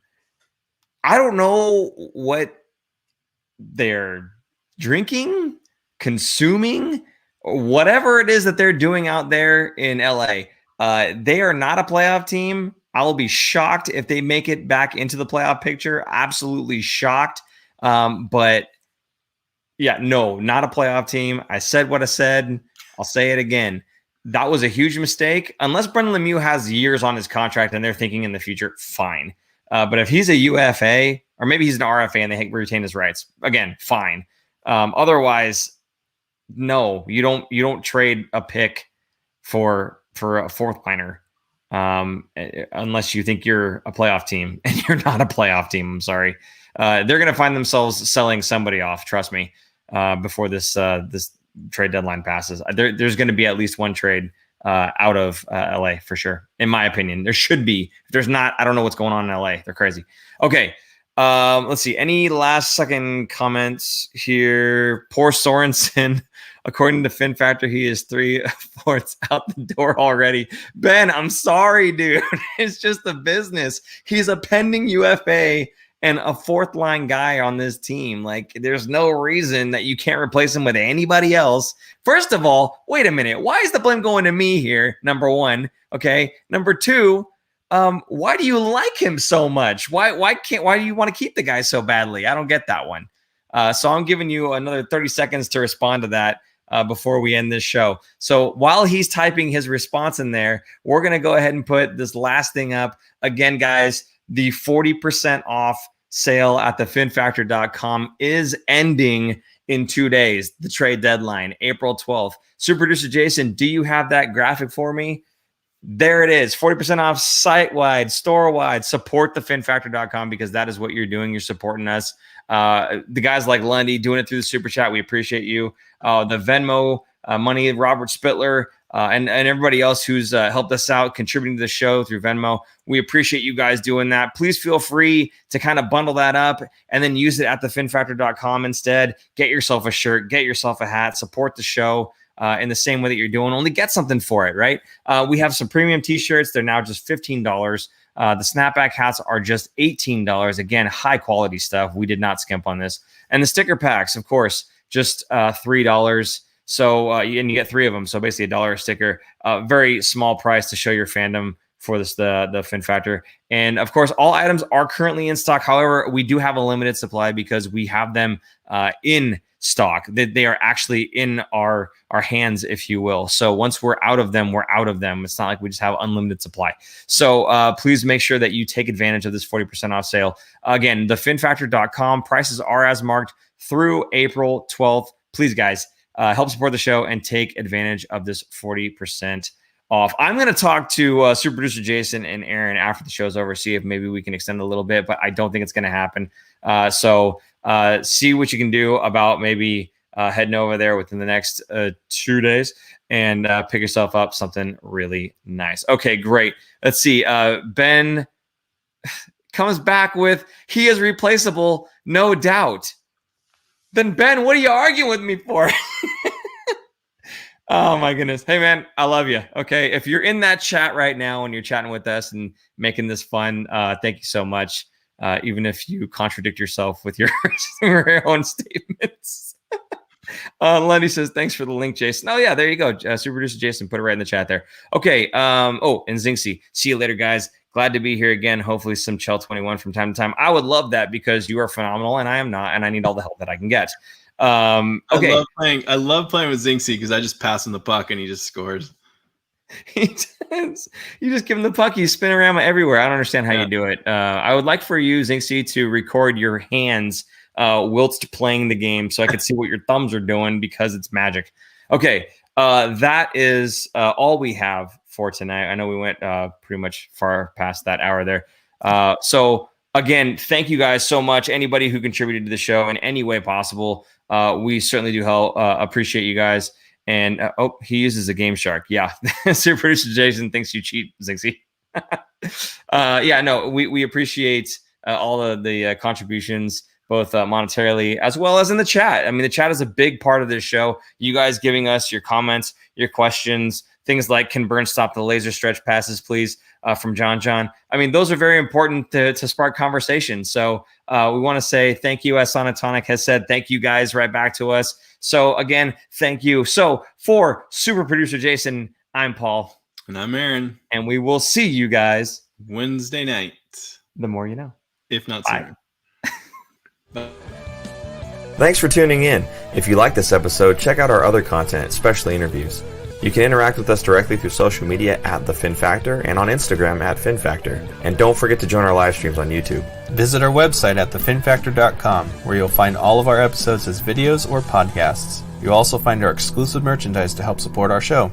I don't know what they're drinking, consuming, or whatever it is that they're doing out there in LA. They are not a playoff team. I will be shocked if they make it back into the playoff picture. Absolutely shocked. But yeah, no, not a playoff team. I said what I said. I'll say it again. That was a huge mistake. Unless Brendan Lemieux has years on his contract and they're thinking in the future, fine. But if he's a UFA, or maybe he's an RFA and they retain his rights, again, fine. Otherwise, no, you don't trade a pick for a fourth liner unless you think you're a playoff team, and you're not a playoff team. I'm sorry. They're going to find themselves selling somebody off. Trust me. Before this trade deadline passes, there's going to be at least one trade out of LA for sure. In my opinion, there should be. If there's not, I don't know what's going on in LA. They're crazy. Okay. Let's see. Any last second comments here? Poor Sorensen. According to Fin Factor, he is 3/4 out the door already. Ben, I'm sorry, dude. It's just the business. He's a pending UFA and a fourth line guy on this team. Like, there's no reason that you can't replace him with anybody else. First of all, wait a minute. Why is the blame going to me here? Number one. Okay. Number two, why do you like him so much? Why do you want to keep the guy so badly? I don't get that one. So I'm giving you another 30 seconds to respond to that before we end this show. So while he's typing his response in there, we're going to go ahead and put this last thing up. Again, guys, the 40% off sale at thefinfactor.com is ending in 2 days. The trade deadline, April 12th. Super producer Jason, do you have that graphic for me? There it is. 40% off site-wide, store-wide. Support thefинfactor.com because that is what you're doing. You're supporting us. The guys like Lundy doing it through the super chat. We appreciate you. The Venmo money, Robert Spittler, and everybody else who's helped us out, contributing to the show through Venmo. We appreciate you guys doing that. Please feel free to kind of bundle that up and then use it at thefinfactor.com instead. Get yourself a shirt, get yourself a hat, support the show in the same way that you're doing. Only get something for it, right? We have some premium t-shirts. They're now just $15. The snapback hats are just $18. Again, high quality stuff. We did not skimp on this. And the sticker packs, of course, just $3. So, and you get 3 of them. So basically $1 a sticker, very small price to show your fandom for this, the Fin Factor. And of course, all items are currently in stock. However, we do have a limited supply because we have them in stock. They are actually in our hands, if you will. So once we're out of them, we're out of them. It's not like we just have unlimited supply. So please make sure that you take advantage of this 40% off sale. Again, thefinfactor.com. Prices are as marked through April 12th. Please, guys, help support the show and take advantage of this 40% off. I'm going to talk to super producer Jason and Aaron after the show's over, see if maybe we can extend a little bit, but I don't think it's going to happen. So see what you can do about maybe heading over there within the next 2 days and pick yourself up something really nice. Okay, great. Let's see. Ben comes back with, he is replaceable, no doubt. Then Ben, what are you arguing with me for? Oh my goodness. Hey man, I love you. Okay. If you're in that chat right now and you're chatting with us and making this fun, thank you so much. Even if you contradict yourself with your own statements. Lenny says, thanks for the link, Jason. Oh yeah, there you go. Super producer Jason put it right in the chat there. Okay. And Zinksy, see you later, guys. Glad to be here again. Hopefully some Chell 21 from time to time. I would love that because you are phenomenal and I am not, and I need all the help that I can get. Okay. I love playing with Zinksy because I just pass him the puck and he just scores. He does. You just give him the puck. You spin around everywhere. I don't understand how you do it. I would like for you, Zinksy, to record your hands whilst playing the game so I could see what your thumbs are doing because it's magic. Okay. That is all we have for tonight. I know we went pretty much far past that hour there. So again, thank you guys so much. Anybody who contributed to the show in any way possible, we certainly do appreciate you guys. And he uses a Game Shark. Yeah, super producer Jason thinks you cheat, Zinksy. Yeah, no, we appreciate all of the contributions, both monetarily as well as in the chat. I mean, the chat is a big part of this show. You guys giving us your comments, your questions, things like, can Burns stop the laser stretch passes, please, from John. I mean, those are very important to spark conversation. So we want to say thank you, as Sonatonic has said. Thank you guys right back to us. So again, thank you. So for super producer Jason, I'm Paul. And I'm Aaron. And we will see you guys Wednesday night. The more you know. If not sooner. Bye. Thanks for tuning in. If you like this episode, check out our other content, especially interviews. You can interact with us directly through social media at The Fin Factor and on Instagram at Fin Factor. And don't forget to join our live streams on YouTube. Visit our website at thefinfactor.com, where you'll find all of our episodes as videos or podcasts. You'll also find our exclusive merchandise to help support our show.